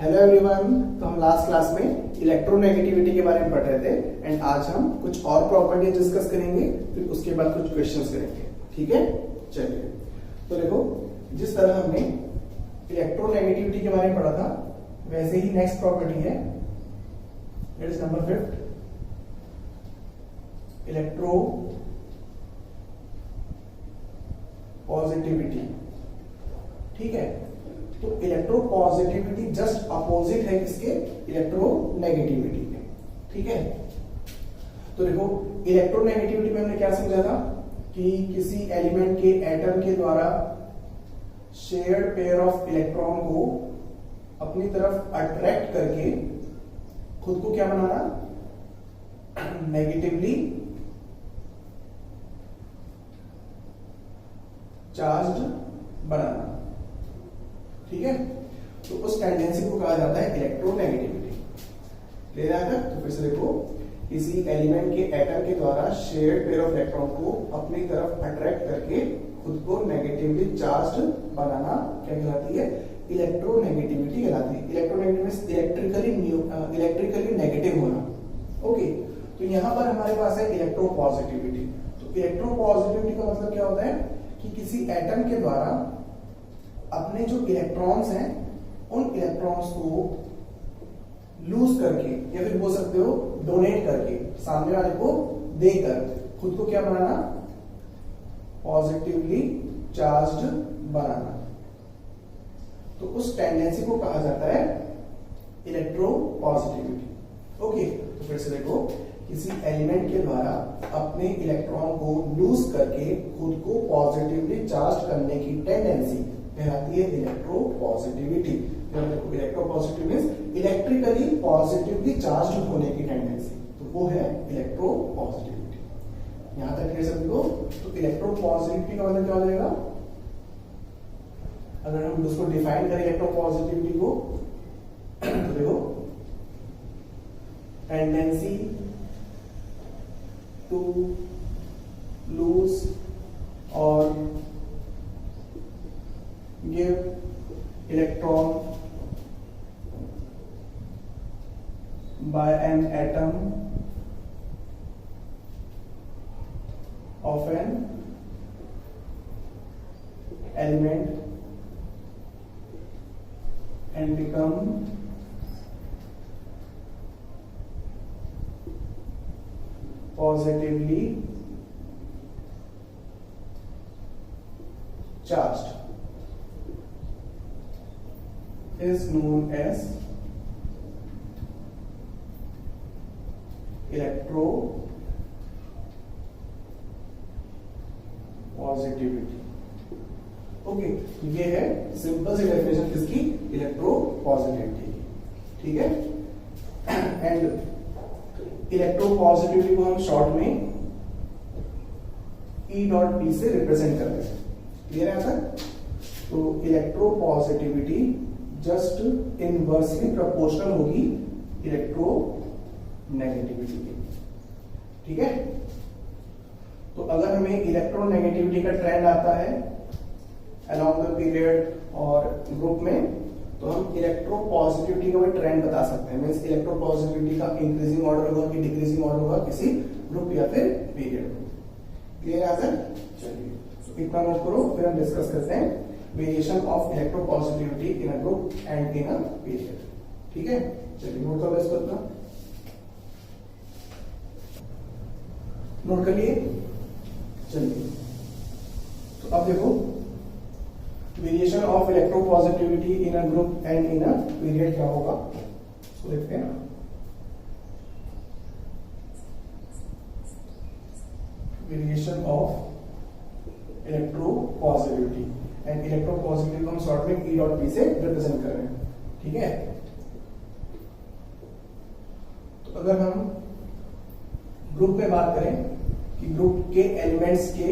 Hello everyone. तो हम last class में इलेक्ट्रोनेगेटिविटी के बारे में पढ़ रहे थे एंड आज हम कुछ और प्रॉपर्टी डिस्कस करेंगे, फिर उसके बाद कुछ क्वेश्चंस करेंगे। ठीक है, चलिए। तो देखो, जिस तरह हमने इलेक्ट्रोनेगेटिविटी के बारे में पढ़ा था वैसे ही नेक्स्ट प्रॉपर्टी है, it is number 5, electro positivity. ठीक है, तो इलेक्ट्रो पॉजिटिविटी जस्ट अपोजिट है किसके? इलेक्ट्रोनेगेटिविटी के। ठीक है, तो देखो इलेक्ट्रोनेगेटिविटी में हमने क्या समझा था कि किसी एलिमेंट के एटम के द्वारा शेयर्ड पेयर ऑफ इलेक्ट्रॉन को अपनी तरफ अट्रैक्ट करके खुद को क्या बनाना? नेगेटिवली चार्ज्ड बनाना। ठीक है, तो उस टेंडेंसी को कहा जाता है इलेक्ट्रोनेगेटिविटी। क्लियर आया था? तो फिर से देखो, किसी एलिमेंट के एटम के द्वारा शेयर्ड पेयर ऑफ इलेक्ट्रॉन को अपनी तरफ अट्रैक्ट करके खुद को नेगेटिवली चार्ज्ड बनाना क्या कहलाती है? इलेक्ट्रोनेगेटिविटी कहलाती है। इलेक्ट्रोनेगेटिविटी इलेक्ट्रिकली नेगेटिव होना। ओके, तो यहां पर हमारे पास है इलेक्ट्रोपॉजिटिविटी। तो इलेक्ट्रोपॉजिटिविटी का मतलब क्या होता है कि किसी एटम के द्वारा अपने जो इलेक्ट्रॉन्स हैं उन इलेक्ट्रॉन्स को लूज करके या फिर बोल सकते हो डोनेट करके सामने वाले को देकर खुद को क्या बनाना? पॉजिटिवली चार्ज्ड बनाना। तो उस टेंडेंसी को कहा जाता है इलेक्ट्रोपॉजिटिविटी। ओके, तो फिर से देखो, किसी एलिमेंट के द्वारा अपने इलेक्ट्रॉन को लूज करके खुद को पॉजिटिवली चार्ज करने की टेंडेंसी कहलाती है electropositivity. Electropositive means electrically positively charge होने की टेंडेंसी, तो वो है इलेक्ट्रोपॉजिटिविटी। यहां तक क्लियर सभी को? तो इलेक्ट्रोपॉजिटिविटी का मतलब क्या हो जाएगा? अगर हम उसको डिफाइन करें इलेक्ट्रोपॉजिटिविटी को, तो देखो, टेंडेंसी टू लूज और give electron by an atom of an element and become positively charged is known as electropositivity. Okay, ये है सिंपल सी डेफिनेशन किसकी? इलेक्ट्रोपॉजिटिविटी की। ठीक है, एंड इलेक्ट्रोपॉजिटिविटी को हम शॉर्ट में E.P से रिप्रेजेंट करते हैं। क्लियर है सर? तो इलेक्ट्रोपॉजिटिविटी जस्ट इनवर्सली प्रोपोर्शनल होगी इलेक्ट्रोनेगेटिविटी की। ठीक है, तो अगर हमें इलेक्ट्रोनेगेटिविटी का ट्रेंड आता है अलोंग द पीरियड और ग्रुप में, तो हम इलेक्ट्रोपॉजिटिविटी का भी ट्रेंड बता सकते हैं। मींस इलेक्ट्रोपॉजिटिविटी का इंक्रीजिंग ऑर्डर होगा कि डिक्रीजिंग ऑर्डर होगा किसी ग्रुप या फिर पीरियड में। क्लियर है सर? चलिए, तो इतना नोट करो, फिर हम डिस्कस करते हैं variation of electropositivity in a group and in a period. ठीक है, चलिए नोट कर लो इसको, इतना नोट कर लिए। चलिए, तो अब देखो, variation of electropositivity in a group and in a period क्या होगा, इसको देखते हैं। Variation of electropositivity and electropositivity को हम शॉर्ट में E.P से रिप्रेजेंट कर रहे हैं। ठीक है, तो अगर हम ग्रुप में बात करें कि ग्रुप के एलिमेंट्स की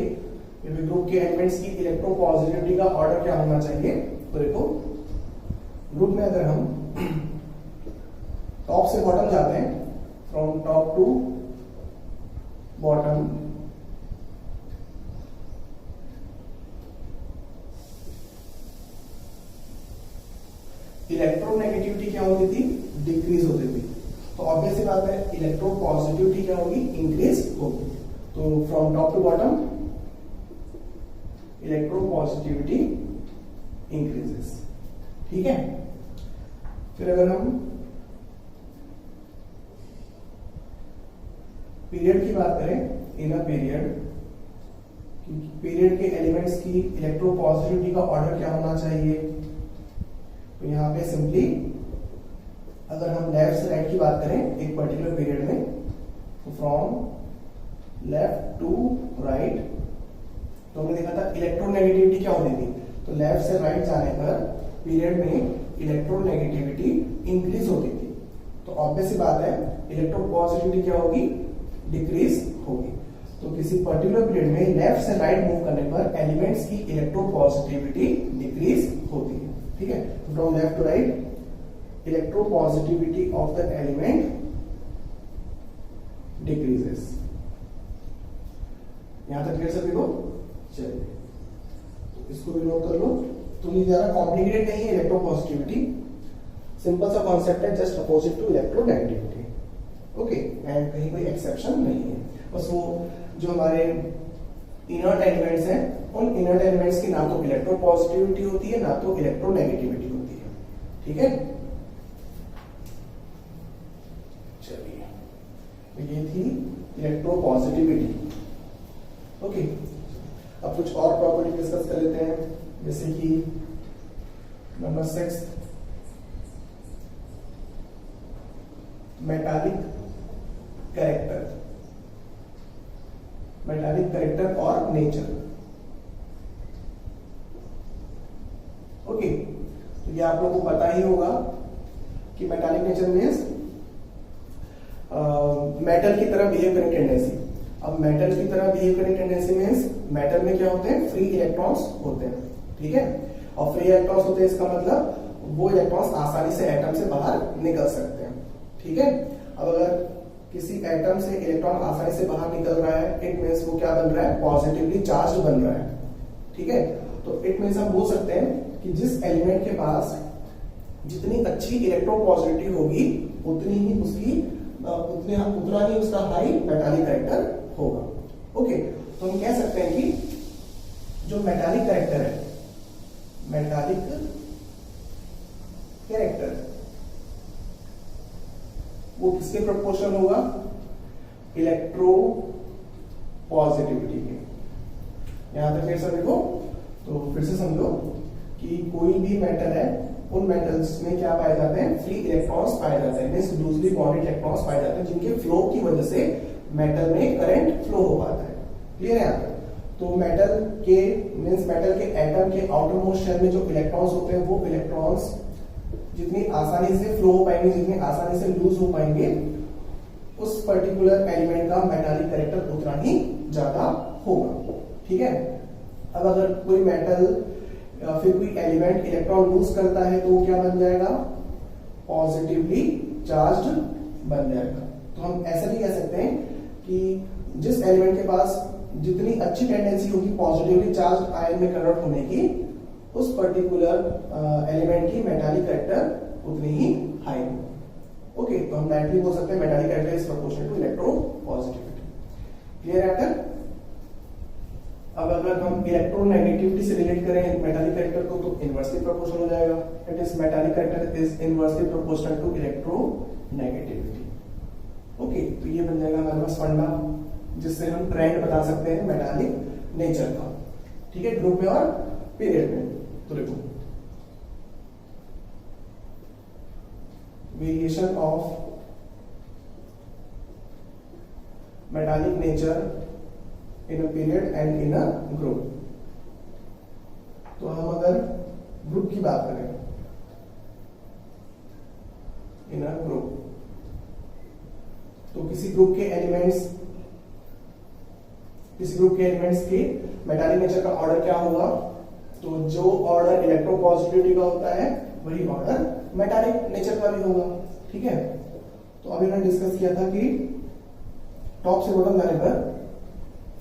इलेक्ट्रोपॉजिटिविटी का ऑर्डर क्या होना चाहिए, तो देखो, ग्रुप में अगर हम टॉप से बॉटम जाते हैं, from top to bottom, electronegativity क्या होती थी, डिक्रीज होती थी। तो ऑब्वियस सी बात है इलेक्ट्रोपॉजिटिविटी क्या होगी, इंक्रीज होगी। तो from top to bottom electropositivity increases. ठीक है, फिर अगर हम पीरियड की बात करें, इन अ पीरियड के एलिमेंट्स की इलेक्ट्रोपॉजिटिविटी का ऑर्डर क्या होना चाहिए। तो यहां पे सिंपली अगर हम लेफ्ट से राइट की बात करें एक पर्टिकुलर पीरियड में, तो फ्रॉम लेफ्ट टू राइट, तो हमने देखा था इलेक्ट्रोनेगेटिविटी क्या होती थी। तो लेफ्ट से राइट जाने पर पीरियड में इलेक्ट्रोनेगेटिविटी इंक्रीज होती थी। तो ऑब्वियस सी बात है इलेक्ट्रोपॉजिटिविटी क्या होगी, डिक्रीज होगी। तो किसी पर्टिकुलर पीरियड में लेफ्ट से राइट मूव करने पर एलिमेंट्स की इलेक्ट्रोपॉजिटिविटी डिक्रीज होती है। ठीक है, from left to right electropositivity of the element decreases. यहां तक क्लियर सभी को, चलिए तो इसको भी नोट कर लो। तो ये ज्यादा कॉम्प्लिकेटेड नहीं है इलेक्ट्रोपॉजिटिविटी, सिंपल सा कॉन्सेप्ट है, just opposite to electronegativity. Okay, and कहीं कोई एक्सेप्शन नहीं है। बस वो जो हमारे इनर्ट एलिमेंट्स हैं, उन इनर्ट एलिमेंट्स की ना तो इलेक्ट्रोपॉजिटिविटी होती है ना तो इलेक्ट्रोनेगेटिविटी होती है। ठीक है, चलिए तो ये थी इलेक्ट्रोपॉजिटिविटी। ओके, अब कुछ और प्रॉपर्टी डिस्कस कर लेते हैं, जैसे कि number 6 metallic character, metallic character और नेचर। ओके, तो ये आप लोगों को पता ही होगा कि मेटालिक नेचर मीन्स मेटल की तरह बिहेव करने की टेंडेंसी। अब मेटल की तरह बिहेव करने की टेंडेंसी मीन्स मेटल में क्या होते हैं, फ्री इलेक्ट्रॉन्स होते हैं। ठीक है, और फ्री इलेक्ट्रॉन्स होते हैं, इसका मतलब वो इलेक्ट्रॉन्स आसानी से एटम से बाहर निकल सकते हैं। ठीक है, अब अगर किसी एटम से इलेक्ट्रॉन आसानी से बाहर निकल रहा है, इट मीन्स वो क्या बन रहा है, पॉजिटिवली चार्ज बन रहा है। ठीक है, तो इट मीन्स हम बोल सकते हैं कि जिस एलिमेंट के पास जितनी अच्छी इलेक्ट्रोपॉजिटिविटी होगी उतनी ही उसकी उतना ही उसका हाई मेटालिक कैरेक्टर होगा। ओके, तो हम कह सकते हैं कि जो मेटालिक कैरेक्टर है, मेटालिक कैरेक्टर वो किसके प्रोपोर्शनल होगा, इलेक्ट्रो पॉजिटिविटी के। यहां तक सर देखो, तो फिर से समझो कि कोई भी मेटल है, उन मेटल्स में क्या पाए जाते हैं, फ्री इलेक्ट्रॉन्स पाए जाते हैं, मींस लूजली बॉन्डेड इलेक्ट्रॉन्स पाए जाते हैं, जिनके फ्लो की वजह से मेटल में करंट फ्लो हो पाता है। क्लियर है यहाँ पे? तो मेटल के मींस मेटल के एटम के आउटर मोस्ट शेल में जो इलेक्ट्रॉन्स होते हैं, वो इलेक्ट्रॉन्स जितनी आसानी से फ्लो हो पाएंगे, जितनी आसानी से लूज हो पाएंगे, उस पर्टिकुलर एलिमेंट का मेटालिक कैरेक्टर उतना ही ज्यादा होगा। ठीक है, अब अगर कोई मेटल या फिर कोई एलिमेंट इलेक्ट्रॉन लूज करता है तो वो क्या बन जाएगा, पॉजिटिवली चार्ज्ड बन जाएगा। तो हम ऐसा भी कह सकते हैं कि जिस एलिमेंट के पास जितनी अच्छी टेंडेंसी होगी पॉजिटिवली चार्ज आयन में कन्वर्ट होने की, उस पर्टिकुलर एलिमेंट की मेटालिक कैरेक्टर उतनी ही हाई होगी। ओके, तो हम डायरेक्टली बोल सकते हैं metallic character is proportional to electropositivity. Clear है आकर? अब अगर हम इलेक्ट्रोनेगेटिविटी से रिलेट करें मेटालिक कैरेक्टर को, तो इनवर्सली प्रोपोर्शनल हो जाएगा। It is metallic character is inversely proportional to electronegativity. Okay, तो ये बन जाएगा हमारे पास फंडा, जिससे हम ट्रेंड बता सकते हैं मेटालिक नेचर का। ठीक है, ग्रुप में और पीरियड में। तो देखो, variation of metallic nature in a period and in a group. तो हम अगर ग्रुप की बात करें, इन अ ग्रुप, तो किसी ग्रुप के एलिमेंट्स के मेटालिक नेचर का ऑर्डर क्या होगा, तो जो ऑर्डर इलेक्ट्रोपॉजिटिविटी का होता है वही ऑर्डर मेटालिक नेचर का भी होगा। ठीक है, तो अभी मैंने डिस्कस किया था कि टॉप से बॉटम जाने पर,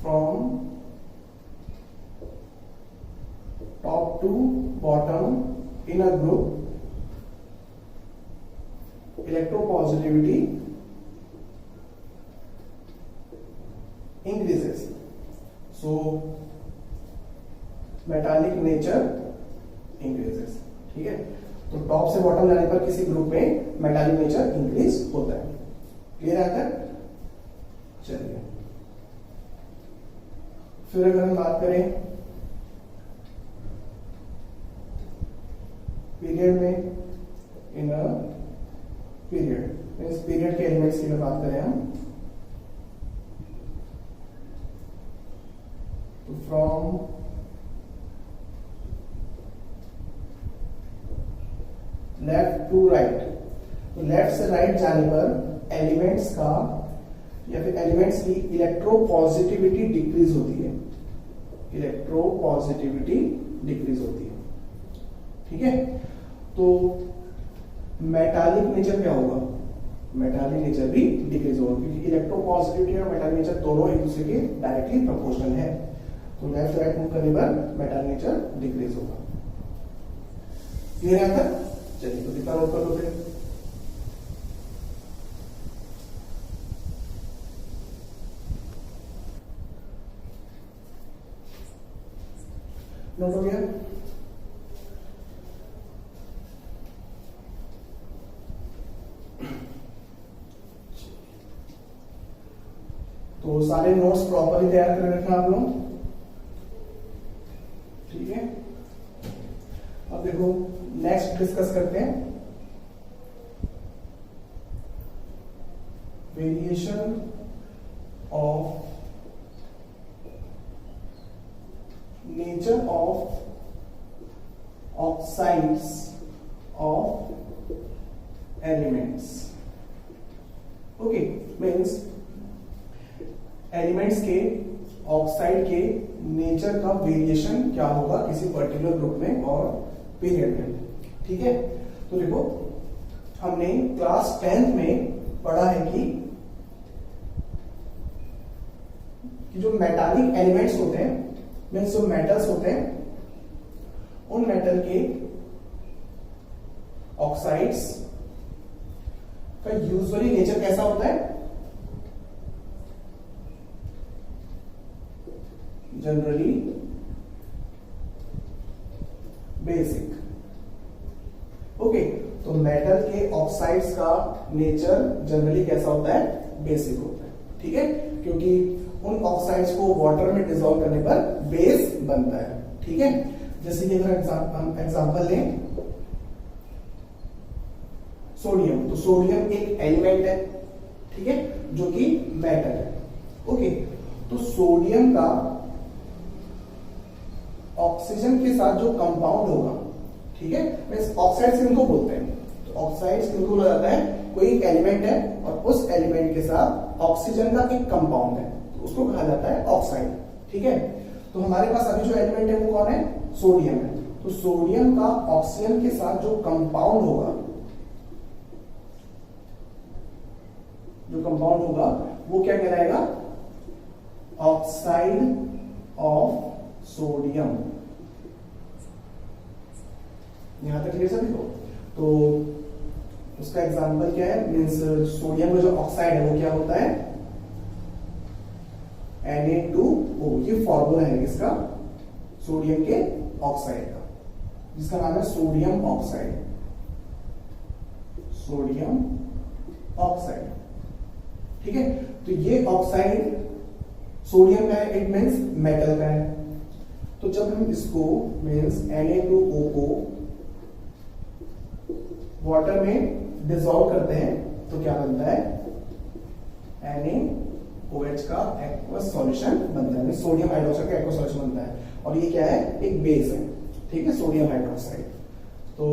from top to bottom in a group, electropositivity increases. So metallic nature increases. ठीक है, तो टॉप से बॉटम जाने पर किसी ग्रुप में मेटालिक नेचर इंक्रीज होता है। क्लियर आता है? चलिए, फिर अगर हम बात करें पीरियड में, इन पीरियड, इस पीरियड के एलिमेंट्स की बात करें हम, तो फ्रॉम लेफ्ट टू राइट, तो लेफ्ट से राइट जाने पर एलिमेंट्स का या फिर एलिमेंट्स की इलेक्ट्रोपॉजिटिविटी डिक्रीज होती है। इलेक्ट्रोपॉजिटिविटी डिक्रीज होती है। ठीक है, तो मेटालिक नेचर क्या होगा? मेटालिक नेचर भी डिक्रीज होगा, क्योंकि इलेक्ट्रोपॉजिटिविटी और मेटालिक नेचर दोनों एक दूसरे के डायरेक्टली प्रोपोर्शनल है। तो लेफ्ट राइट मूव करने पर मेटालिक नेचर डिक्रीज होगा। क्लियर है आता? चलिए, तो कितना नोट कर लो फिर। नोट हो गया? तो सारे नोट्स प्रॉपरली तैयार कर रखना आप लोग। ठीक है, अब देखो नेक्स्ट डिस्कस करते हैं variation of nature of oxides of elements. Okay, means elements के, ऑक्साइड के नेचर का वेरिएशन क्या होगा किसी पर्टिकुलर ग्रुप में और पीरियड में। ठीक है, तो देखो हमने क्लास 10th में पढ़ा है कि जो मेटालिक एलिमेंट्स होते हैं, मीन्स जो मेटल्स होते हैं, उन मेटल के ऑक्साइड्स का यूजुअली नेचर कैसा होता है? Generally basic. ओके, तो मेटल के ऑक्साइड्स का नेचर जनरली कैसा होता है? बेसिक होता है। ठीक है, क्योंकि उन ऑक्साइड्स को वाटर में डिसॉल्व करने पर बेस बनता है। ठीक है, जैसे कि अगर हम एग्जांपल लें सोडियम, तो सोडियम एक एलिमेंट है, ठीक है, जो कि मेटल है। ओके, तो सोडियम का ऑक्सीजन के साथ जो कंपाउंड होगा, ठीक है, मींस ऑक्साइड्स किनको बोलते हैं? तो ऑक्साइड्स किनको बोला जाता है? कोई एक एलिमेंट है और उस एलिमेंट के साथ ऑक्सीजन का एक कंपाउंड है, तो उसको कहा जाता है ऑक्साइड। ठीक है, तो हमारे पास अभी जो एलिमेंट है वो कौन है? सोडियम है। तो सोडियम का ऑक्सीजन के साथ जो कंपाउंड होगा, वो क्या कहलाएगा? Oxide of sodium. यहां तक क्लियर सभी को? तो उसका एग्जांपल क्या है? मींस सोडियम का जो ऑक्साइड है वो क्या होता है? Na2O। ये फॉर्मूला है इसका, सोडियम के ऑक्साइड का, जिसका नाम है सोडियम ऑक्साइड। Sodium oxide. ठीक है, तो ये ऑक्साइड सोडियम का है, इट मींस मेटल का है। तो जब हम इसको मींस Na2O को वाटर में डिसॉल्व करते हैं तो क्या बनता है? NaOH का एक्वस सॉल्यूशन बनता है, सोडियम हाइड्रोक्साइड का एक्वस सॉल्यूशन बनता है। और ये क्या है? एक बेस है। ठीक है, सोडियम हाइड्रोक्साइड। तो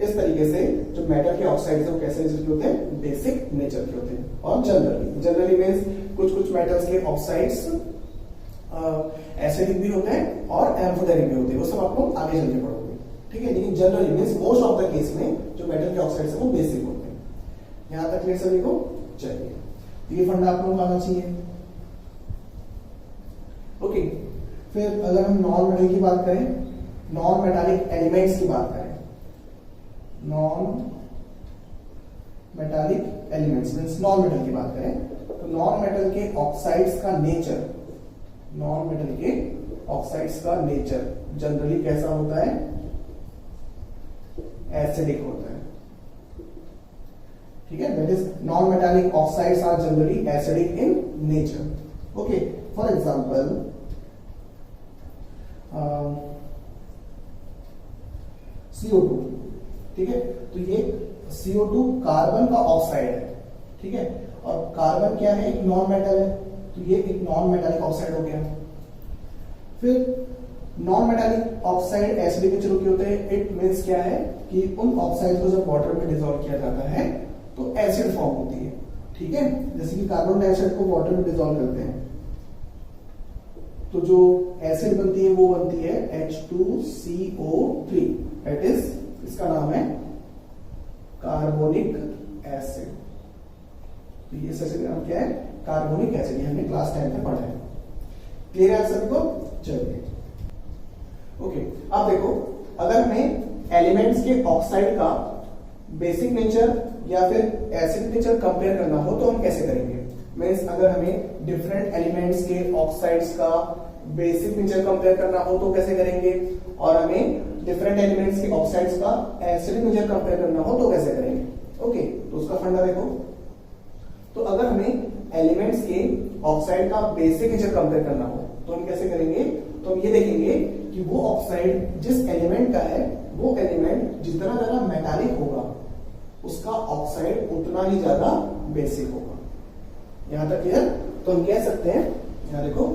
इस तरीके से जो मेटल के ऑक्साइड है वो कैसे नेचर के होते हैं? बेसिक नेचर के होते हैं। और जनरली मींस कुछ मेटल्स के ऑक्साइड्स एसिडिक भी होते हैं और एम्फोटेरिक भी होते हैं, वो सब आपको आगे चल के पढ़ोगे। ठीक है, लेकिन generally means most of the case में जो मेटल के ऑक्साइड्स है वो बेसिक होते हैं। यहां तक क्लियर सभी को? चलिए, ये फंडा आप लोगों को आना चाहिए। ओके, फिर अगर हम नॉन मेटल की बात करें, नॉन मेटालिक एलिमेंट्स की बात करें, non metallic elements means non metal की बात करें तो नॉन मेटल के ऑक्साइड्स का नेचर, नॉन मेटल के ऑक्साइड्स का नेचर जनरली कैसा होता है? एसिडिक होता है। ठीक है, that is non metallic oxides are generally acidic in nature. Okay, for example CO2, ठीक है, तो ये CO2 कार्बन का ऑक्साइड है, ठीक है, और कार्बन क्या है? एक नॉन मेटल है, तो ये एक नॉन मेटालिक ऑक्साइड हो गया। फिर non metallic oxide acidic nature के होते हैं। इट मींस क्या है कि उन ऑक्साइड को जब वाटर में डिसॉल्व किया जाता है तो एसिड फॉर्म होती है, ठीक है, जैसे कि कार्बन डाइऑक्साइड को वाटर में डिसॉल्व करते हैं तो जो एसिड बनती है वो बनती है H2CO3, दैट इज इसका नाम है कार्बोनिक एसिड। तो ये एसिड का नाम क्या है? Carbonic acid. हमने क्लास 10 में पढ़ा है। क्लियर है सभी को? चलिए ओके, अब देखो, अगर हमें एलिमेंट्स के ऑक्साइड का बेसिक नेचर या फिर एसिड नेचर कंपेयर करना हो तो हम कैसे करेंगे? मींस अगर हमें डिफरेंट एलिमेंट्स के ऑक्साइड्स का बेसिक नेचर कंपेयर करना हो तो कैसे करेंगे, और हमें डिफरेंट एलिमेंट्स के ऑक्साइड्स का एसिडिक नेचर कंपेयर करना हो तो कैसे करेंगे? ओके, तो उसका फंडा देखो। तो अगर हमें एलिमेंट्स के ऑक्साइड का बेसिक नेचर कंपेयर करना हो तो हम कैसे करेंगे? तो हम ये देखेंगे कि वो ऑक्साइड जिस एलिमेंट का है वो एलिमेंट जितना ज्यादा मेटालिक होगा उसका ऑक्साइड उतना ही ज्यादा बेसिक होगा। यहां तक क्लियर? तो हम कह सकते हैं, यहां देखो,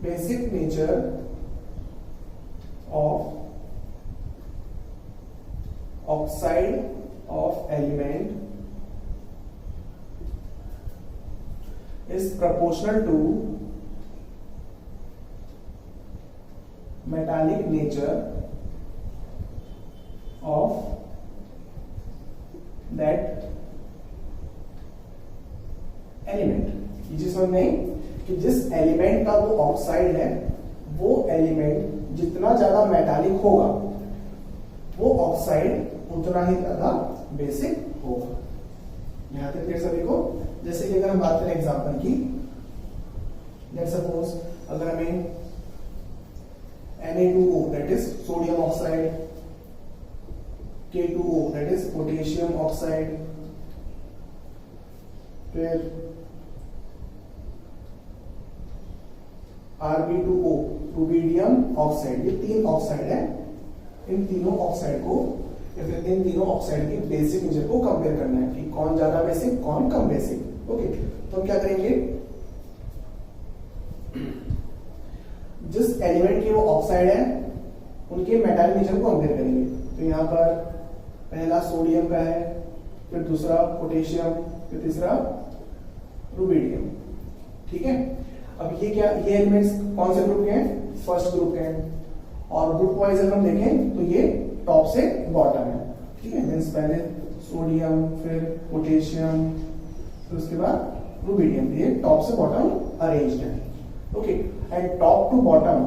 basic nature of oxide of element is proportional to metallic nature of that element। ये चीज समझ नहीं कि जिस एलिमेंट का वो ऑक्साइड है वो एलिमेंट जितना ज्यादा मेटालिक होगा वो ऑक्साइड उतना ही ज्यादा बेसिक होगा। यहां तक क्लियर सभी को? जैसे कि अगर हम बात करें एग्जांपल की, लेट्स सपोज अगर हमें Na2O that is sodium oxide, K2O that is potassium oxide, फिर Rb2O रुबिडियम ऑक्साइड, ये तीन ऑक्साइड है। इन तीनों ऑक्साइड को या फिर इन तीनों ऑक्साइड की बेसिक नेचर को कंपेयर करना है कि कौन ज्यादा बेसिक कौन कम बेसिक। ओके, तो हम क्या करेंगे? जिस एलिमेंट के वो ऑक्साइड है उनके मेटालिक नेचर को कंपेयर करेंगे। तो यहां पर पहला सोडियम का है, फिर दूसरा पोटेशियम, फिर तीसरा रुबिडियम, ठीक है। अब ये क्या, ये एलिमेंट्स कौन से ग्रुप के हैं? फर्स्ट ग्रुप के हैं। और ग्रुप वाइज अगर हम देखें तो ये टॉप से बॉटम है, ठीक है, मींस पहले सोडियम, फिर पोटेशियम, फिर उसके बाद रुबिडियम, ये टॉप से बॉटम अरेंज्ड है। Okay, and top to bottom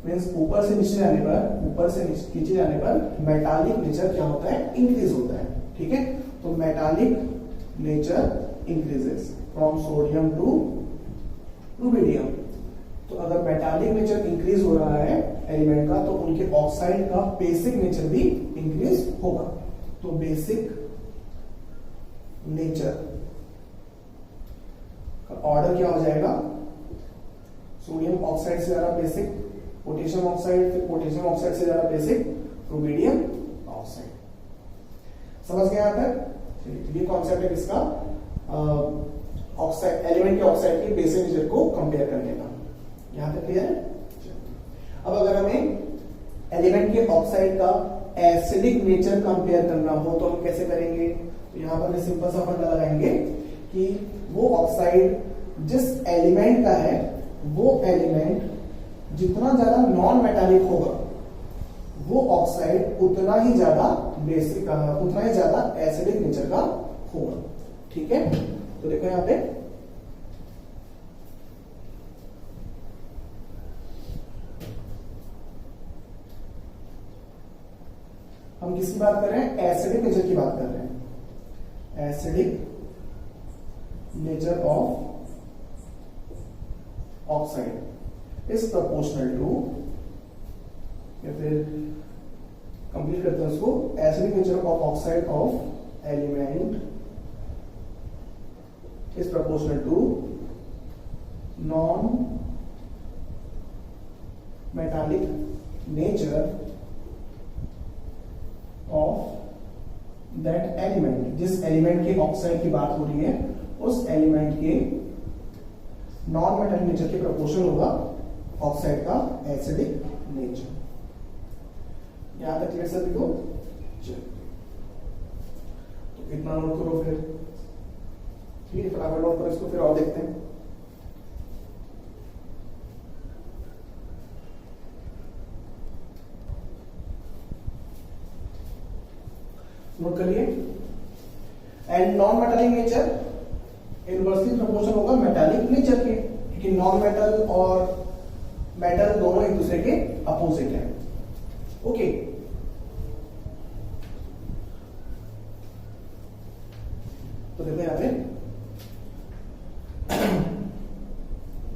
means ऊपर से नीचे जाने पर, ऊपर से नीचे जाने पर मेटालिक नेचर क्या होता है? इंक्रीज होता है, ठीक है। तो metallic nature increases from sodium to rubidium. तो अगर मेटालिक नेचर इंक्रीज हो रहा है एलिमेंट का तो उनके ऑक्साइड का बेसिक नेचर भी इंक्रीज होगा। तो बेसिक नेचर का ऑर्डर क्या हो जाएगा? सोडियम ऑक्साइड से ज्यादा बेसिक पोटेशियम ऑक्साइड, फिर पोटेशियम ऑक्साइड से ज्यादा बेसिक रुबिडियम ऑक्साइड। समझ गए यहां तक? ये कॉन्सेप्ट है किसका? ऑक्साइड एलिमेंट के ऑक्साइड के बेसिक नेचर को कंपेयर करने का। यहां तक क्लियर है? अब अगर हमें एलिमेंट के ऑक्साइड का एसिडिक नेचर कंपेयर करना हो तो हम कैसे करेंगे? तो यहां पर सिंपल सा फंडा लगाएंगे कि वो ऑक्साइड जिस एलिमेंट का है वो एलिमेंट जितना ज्यादा नॉन मेटालिक होगा वो ऑक्साइड उतना ही ज्यादा बेसिक, उतना ही ज्यादा एसिडिक नेचर का होगा, ठीक है। तो देखो यहां पे हम किसकी बात कर रहे हैं? एसिडिक नेचर की बात कर रहे हैं। Acidic nature of oxide is proportional to, या फिर कंप्लीट करते हैं उसको, acidic nature of oxide of element is proportional to non metallic nature of that element. जिस एलिमेंट के ऑक्साइड की बात हो रही है उस एलिमेंट के नॉन मेटालिक नेचर के प्रोपोर्शन होगा ऑक्साइड का एसिडिक नेचर। यहां तक क्लियर सभी को? तो इतना नोट करो फिर, ठीक है? फटाफट नोट करो इसको, फिर और देखते हैं। नोट करिए। And non metallic nature inversely proportional होगा मेटालिक नेचर के, क्योंकि नॉन मेटल और मेटल दोनों एक दूसरे के अपोजिट हैं। ओके, तो देखो यहां पे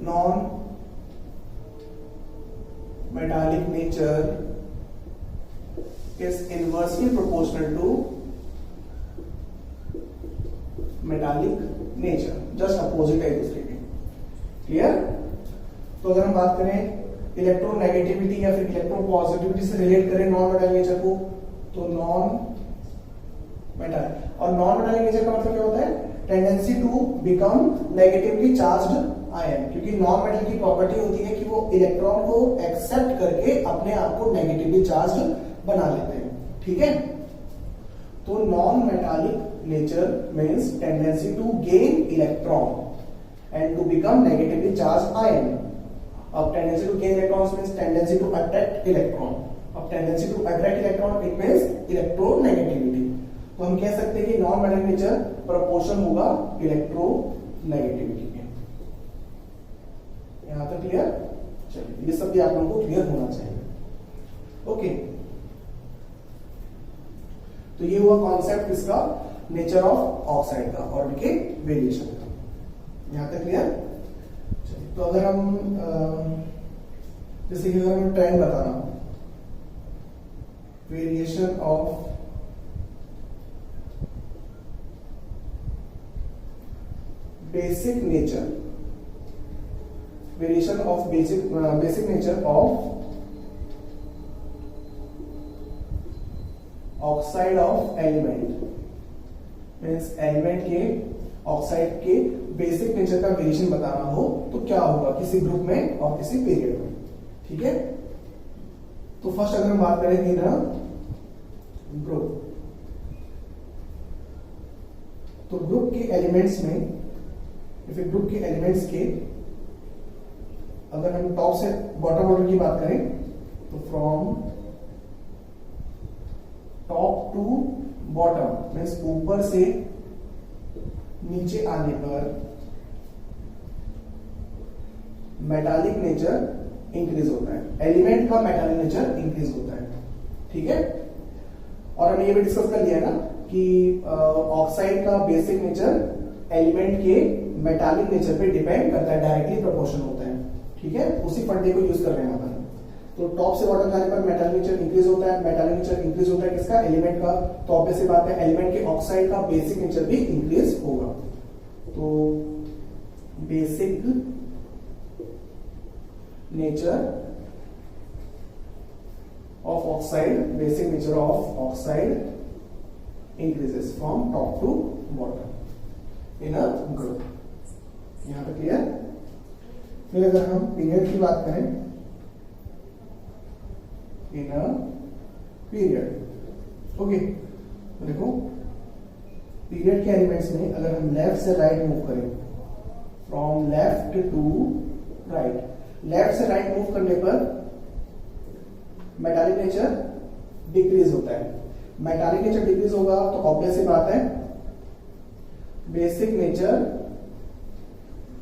non metallic nature is inversely proportional to metallic nature, just opposite है एक दूसरे के। क्लियर? तो अगर हम बात करें इलेक्ट्रोनेगेटिविटी या फिर इलेक्ट्रोपॉजिटिविटी से रिलेट करें नॉन मेटालिक नेचर को, तो नॉन मेटालिक, और नॉन मेटालिक नेचर का मतलब क्या होता है? Tendency to become negatively charged ion, क्योंकि नॉन मेटल की प्रॉपर्टी होती है कि वो इलेक्ट्रॉन को एक्सेप्ट करके अपने आप को नेगेटिवली चार्ज्ड बना लेते हैं। ठीक है? तो non metallic nature means tendency to gain electron and to become negatively charged ion. अब tendency to gain electrons means tendency to attract electron. अब tendency to attract electron it means electronegativity. तो हम कह सकते हैं कि नॉन मेटालिक नेचर प्रोपोर्शन होगा electronegativity के। यहां तक क्लियर? चलिए, ये सब भी आप लोगों को क्लियर होना चाहिए। ओके, तो ये हुआ कॉन्सेप्ट किसका? नेचर ऑफ ऑक्साइड का और उनके वेरिएशन का। यहां तक क्लियर? तो अगर हम जैसे कि अगर हम ट्रेंड बताना हो, variation of basic nature, variation of basic nature of oxide of element, means element के ऑक्साइड के बेसिक नेचर का वेरिएशन बताना हो तो क्या होगा किसी ग्रुप में और किसी पीरियड में। ठीक है? तो फर्स्ट अगर हम बात करेंगे ना ग्रुप, तो ग्रुप के एलिमेंट्स में, फिर ग्रुप के एलिमेंट्स के अगर हम टॉप से बॉटम ऑर्डर की बात करें तो from top to bottom means ऊपर से नीचे आने पर मेटालिक नेचर इंक्रीज होता है, एलिमेंट का मेटालिक नेचर इंक्रीज होता है। ठीक है? और हमने ये भी डिस्कस कर लिया ना कि ऑक्साइड का बेसिक नेचर एलिमेंट के मेटालिक नेचर पे डिपेंड करता है, डायरेक्टली प्रोपोर्शन होता है। ठीक है? उसी फंडे को यूज कर रहे हैं यहाँ पर। तो टॉप से बॉटम जाने पर मेटालिक नेचर इंक्रीज होता है, मेटालिक नेचर इंक्रीज होता है किसका? एलिमेंट का। तो ऑब्वियस सी बात है एलिमेंट के ऑक्साइड का बेसिक नेचर भी इंक्रीज होगा। तो basic nature of oxide, basic nature of oxide increases from top to bottom in a group. यहां तक क्लियर? फिर अगर हम पीरियड की बात करें, इन अ पीरियड, ओके, तो देखो पीरियड के एलिमेंट्स में अगर हम लेफ्ट से राइट मूव करें, from left to right, left से राइट मूव करने पर मेटालिक नेचर डिक्रीज होता है। मेटालिक नेचर डिक्रीज होगा तो ऑब्वियस सी बात है बेसिक नेचर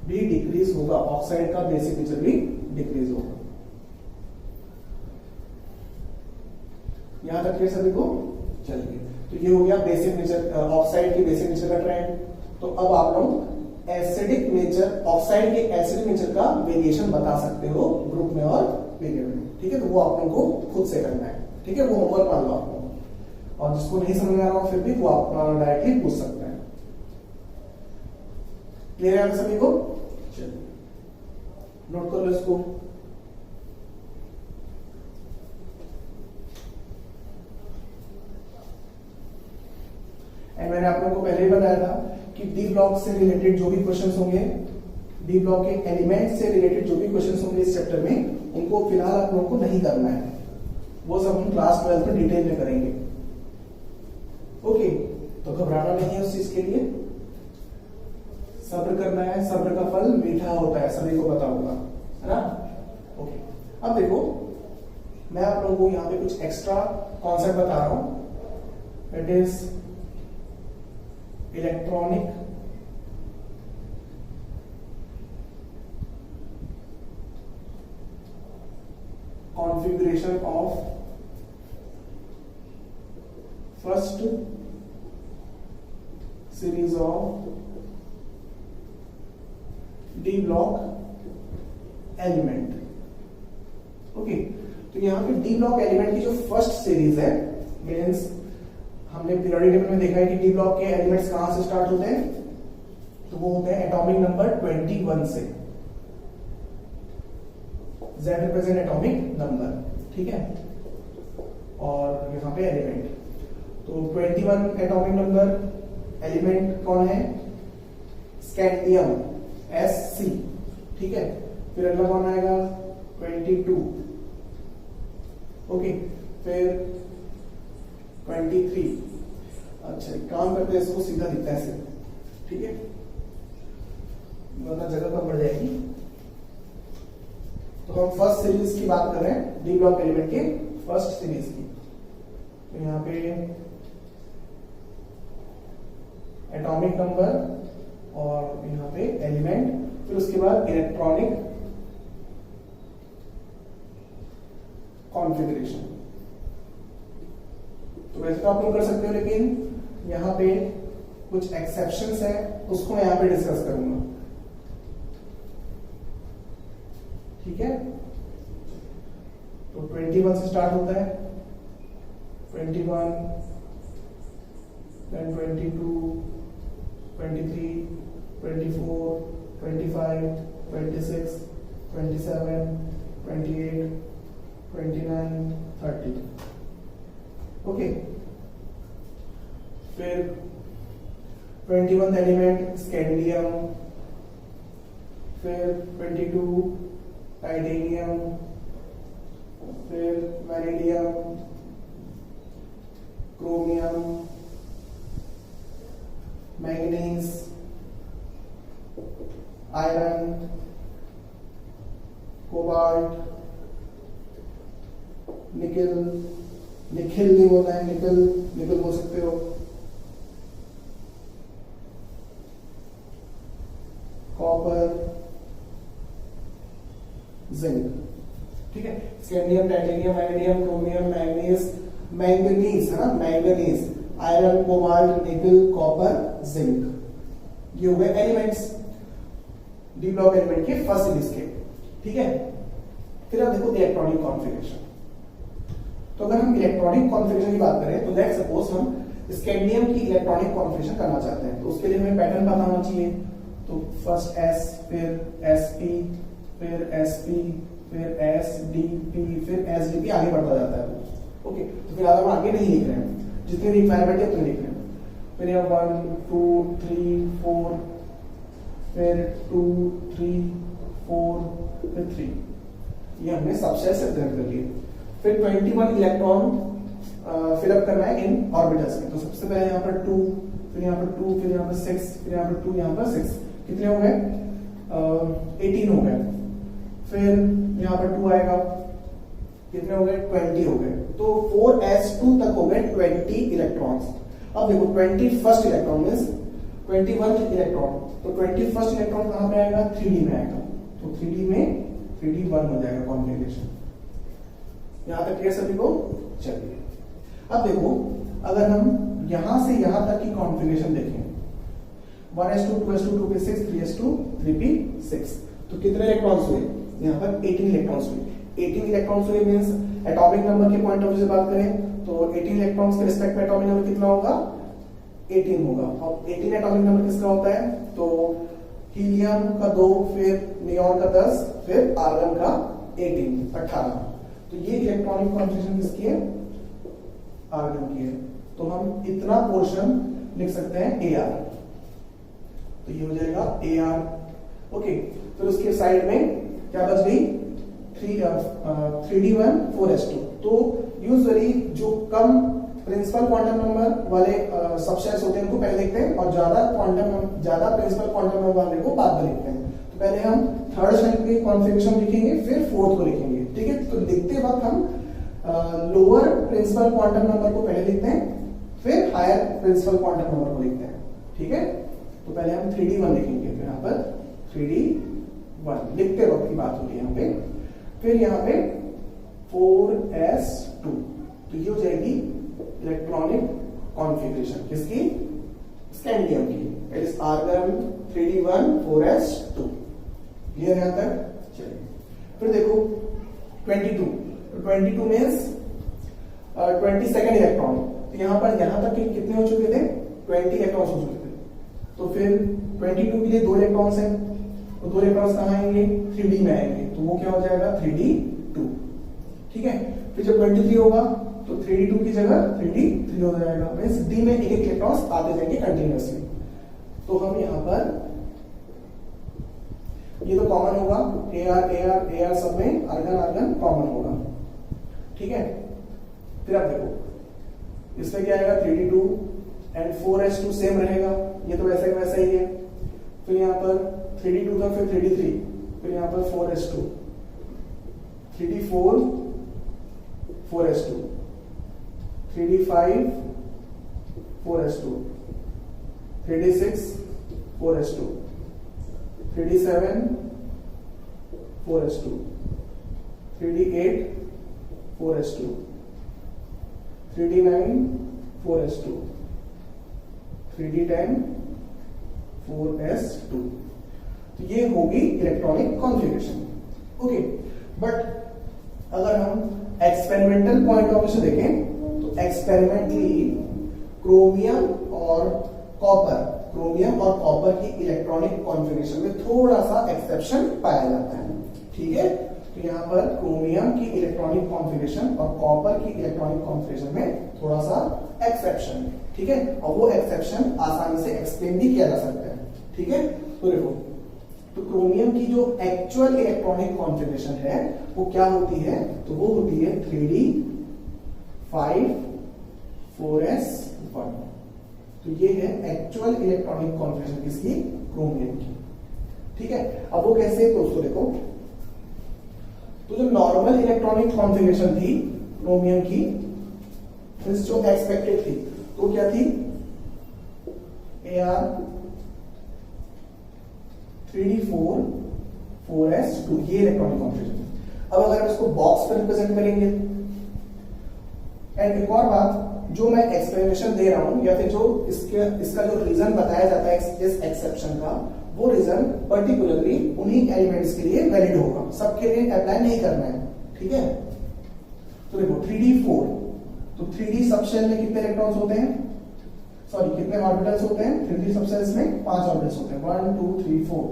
भी डिक्रीज होगा, ऑक्साइड का बेसिक नेचर भी डिक्रीज होगा। यहां तक क्लियर सभी को? चलिए, तो ये हो गया बेसिक नेचर, ऑक्साइड की बेसिक नेचर का ट्रेंड। तो अब आप लोग एसिडिक नेचर, ऑक्साइड के एसिडिक नेचर का वेरिएशन बता सकते हो ग्रुप में और पीरियड में, ठीक है। तो वो आप लोगों को खुद से करना है, ठीक है, वो होमवर्क मान लो आपको, और जिसको नहीं समझ में आ रहा हो फिर भी वो आप डायरेक्टली पूछ सकते हैं। क्लियर है सभी को? चलिए नोट कर लो इसको। एंड मैंने आप लोगों को पहले ही बताया था कि डी ब्लॉक से रिलेटेड जो भी क्वेश्चंस होंगे, डी ब्लॉक के एलिमेंट से रिलेटेड जो भी क्वेश्चंस होंगे इस चैप्टर में, उनको फिलहाल आप लोगों को नहीं करना है, वो सब हम क्लास 12 में डिटेल में करेंगे। ओके, तो घबराना नहीं है उस चीज के लिए, सब्र करना है, सब्र का फल मीठा होता है, सभी को पता होगा, है ना। ओके, अब देखो मैं आप लोगों को यहाँ पे कुछ एक्स्ट्रा कॉन्सेप्ट बता रहा हूं, it is electronic configuration of first series of D block element। Okay, तो यहाँ पे डी ब्लॉक एलिमेंट की जो फर्स्ट सीरीज है, मीन्स हमने पीरियोडिक टेबल में देखा है कि डी ब्लॉक के एलिमेंट्स कहां से स्टार्ट होते हैं, तो वो होते हैं एटॉमिक नंबर 21 से। Z रिप्रेजेंट एटॉमिक नंबर, ठीक है, और यहाँ पे एलिमेंट, तो 21 एटॉमिक नंबर एलिमेंट कौन है, स्कैंडियम Sc, ठीक है। फिर अगला कौन आएगा 22, ओके, फिर 23। अच्छा काम करते हैं, इसको सीधा दिखता है ऐसे, ठीक है, वरना जगह कम पड़ जाएगी। तो हम फर्स्ट सीरीज की बात कर रहे हैं, डी ब्लॉक एलिमेंट के फर्स्ट सीरीज की। तो यहाँ पे एटॉमिक नंबर और यहाँ पे एलिमेंट, फिर उसके बाद इलेक्ट्रॉनिक कॉन्फ़िगरेशन। तो वैसे तो आप लोग कर सकते हो, लेकिन यहाँ पे कुछ एक्सेप्शंस है, उसको मैं यहाँ पे डिस्कस करूंगा, ठीक है। तो 21 से स्टार्ट होता है, 21, then 22, 23, 24, 25, 26, 27, 28, 29, 30, ओके। फिर 21th एलिमेंट स्कैंडियम, फिर 22 टाइटेनियम, फिर vanadium, chromium, manganese, iron, cobalt, निकल, निखिल नहीं बोलना है, निकल, निकल बोल सकते हो, कॉपर, जिंक, ठीक है। Scandium, titanium, vanadium, chromium, manganese, manganese है ना, मैंगनीज, आयरन, कोबाल्ट, निकल, कॉपर, जिंक, ये हो गए एलिमेंट्स डी ब्लॉक एलिमेंट के फर्स्ट सीरीज के, ठीक है। फिर अब देखो इलेक्ट्रॉनिक कॉन्फ़िगरेशन। तो अगर हम इलेक्ट्रॉनिक कॉन्फ़िगरेशन की बात करें, तो लेट्स सपोज हम स्कैंडियम की इलेक्ट्रॉनिक कॉन्फ़िगरेशन करना चाहते हैं, तो उसके लिए हमें पैटर्न पता होना चाहिए। तो फर्स्ट S, फिर Sp, फिर Sp, फिर SdP, फिर SdP, आगे बढ़ता जाता है, ओके। तो फिर हम आगे नहीं लिख रहे हैं, जितनी रिक्वायरमेंट है उतनी लिख रहे हैं। फिर यहाँ 1 2 3 4, फिर 2 3 4, फिर 3, ये हमने सबसेट से रिप्रेजेंट कर लिए। फिर 21 इलेक्ट्रॉन फिलअप करना है इन ऑर्बिटल्स में। तो सबसे पहले यहाँ पर 2, फिर यहाँ पर 2, फिर यहाँ पर 6, फिर यहाँ पर 2, यहाँ पर 6, कितने हो गए 18 हो गए। फिर यहाँ पर 2 आएगा, कितने हो गए 20 हो गए। तो 4s2 तक हो गए 20 इलेक्ट्रॉन्स। अब देखो 21st electron means 21th electron, तो 21st इलेक्ट्रॉन कहां पे आएगा 3D में आएगा। तो 3D में 3D1 हो जाएगा कॉन्फ़िगरेशन। यहां तक क्लियर सभी को? चलिए अब देखो अगर हम यहां से यहां तक की कॉन्फ़िगरेशन देखें 1s2 2s2 2p6 3s2 3p6 तो कितने इलेक्ट्रॉन्स हुए? यहाँ पर 18 इलेक्ट्रॉन्स हुए। 18 इलेक्ट्रॉन्स हुए मींस एटॉमिक नंबर के पॉइंट ऑफ व्यू से बात करें तो 18 इलेक्ट्रॉन्स के रिस्पेक्ट में एटॉमिक नंबर कितना होगा? 18 होगा। और 18 एटॉमिक नंबर किसका होता है? तो हीलियम का 2, फिर नियॉन का 10, फिर आर्गन का 18। तो ये इलेक्ट्रॉनिक कॉन्फ़िगरेशन किसकी है? आर्गन की है। तो हम इतना पोर्शन लिख सकते हैं AR। तो ये हो जाएगा AR। ओके, फिर उसके साइड में क्या बच गई? 3d1 4s2। तो यूजुअली जो कम प्रिंसिपल क्वांटम नंबर वाले सबशेल्स होते हैं उनको पहले लिखते हैं और ज्यादा प्रिंसिपल क्वांटम नंबर वाले को बाद में लिखते हैं। तो पहले हम थर्ड शेल की कॉन्फ़िगरेशन लिखेंगे, फिर फोर्थ को लिखेंगे। ठीक है, तो लिखते वक्त हम लोअर प्रिंसिपल क्वांटम नंबर को पहले लिखते हैं, फिर हायर प्रिंसिपल क्वांटम नंबर को लिखते हैं। ठीक है, तो पहले हम 3d1 लिखेंगे, फिर यहाँ पर 3d1 लिखते वक्त की बात हो रही है यहाँ पे। फिर यहाँ पे 4s2। तो ये हो जाएगी इलेक्ट्रॉनिक कॉन्फ़िगरेशन किसकी? स्कैंडियम की। It is argon 3d1 4s2। Clear है यहां तक? चलिए फिर देखो 22। तो 22 मींस 22nd इलेक्ट्रॉन। तो यहां तक के कितने हो चुके थे? 20 इलेक्ट्रॉन्स हो चुके थे। तो फिर 22 के लिए 2 इलेक्ट्रॉन्स हैं, तो 2 इलेक्ट्रॉन्स कहां आएंगे? 3d में आएंगे, तो वो क्या हो जाएगा? 3d2। ठीक है, फिर जब 23 होगा तो 3d2 की जगह 3d3 हो जाएगा। मींस d में एक इलेक्ट्रॉन्स आते जाएंगे कंटिन्यूअसली। तो हम यहां पर ये तो कॉमन होगा, AR सब में आर्गन कॉमन होगा। ठीक है, फिर आप देखो इसमें क्या आएगा? 3d2 एंड 4s2 सेम रहेगा, ये तो वैसा ही है। फिर यहाँ पर 3d2 था, फिर 3d3, फिर यहाँ पर 4s2, 3d4 4s2, 3d5 4s2, 3d6 4s2, 3d7 4s2, 3d8 4s2, 3d9 4s2, 3d10 4s2। तो ये होगी इलेक्ट्रॉनिक कॉन्फ़िगरेशन। ओके, बट अगर हम एक्सपेरिमेंटल पॉइंट ऑफ व्यू से देखें तो एक्सपेरिमेंटली क्रोमियम और कॉपर की इलेक्ट्रॉनिक कॉन्फ़िगरेशन में थोड़ा सा एक्सेप्शन पाया जाता है। ठीक है, तो यहाँ पर क्रोमियम की इलेक्ट्रॉनिक कॉन्फ़िगरेशन और कॉपर की इलेक्ट्रॉनिक कॉन्फ़िगरेशन में थोड़ा सा एक्सेप्शन है। ठीक है, और वो एक्सेप्शन आसानी से एक्सप्लेन भी किया जा सकता है। ठीक है, तो देखो, तो क्रोमियम की जो एक्चुअल इलेक्ट्रॉनिक कॉन्फ़िगरेशन है वो क्या होती है? तो वो होती है 3d5 4s1। तो ये है एक्चुअल इलेक्ट्रॉनिक कॉन्फ़िगरेशन किसकी? क्रोमियम की। ठीक है, अब वो कैसे? तो उसको देखो, तो जो नॉर्मल इलेक्ट्रॉनिक कॉन्फ़िगरेशन थी क्रोमियम की, जो एक्सपेक्टेड थी, तो क्या थी? AR 3d4 4s2, ये इलेक्ट्रॉनिक कॉन्फ़िगरेशन। अब अगर हम इसको बॉक्स पर रिप्रेजेंट करेंगे, एंड एक और बात, जो मैं एक्सप्लेनेशन दे रहा हूं या फिर जो इसका जो रीजन बताया जाता है इस एक्सेप्शन का, वो रीजन पर्टिकुलरली उन्हीं एलिमेंट्स के लिए वैलिड होगा, सबके लिए अप्लाई नहीं करना है। ठीक है, तो देखो 3d4, तो 3d सबशेल में कितने इलेक्ट्रॉन्स होते हैं? सॉरी, कितने ऑर्बिटल्स होते हैं? 3d सबशेल्स में 5 ऑर्बिटल्स होते हैं। 1 2 3 4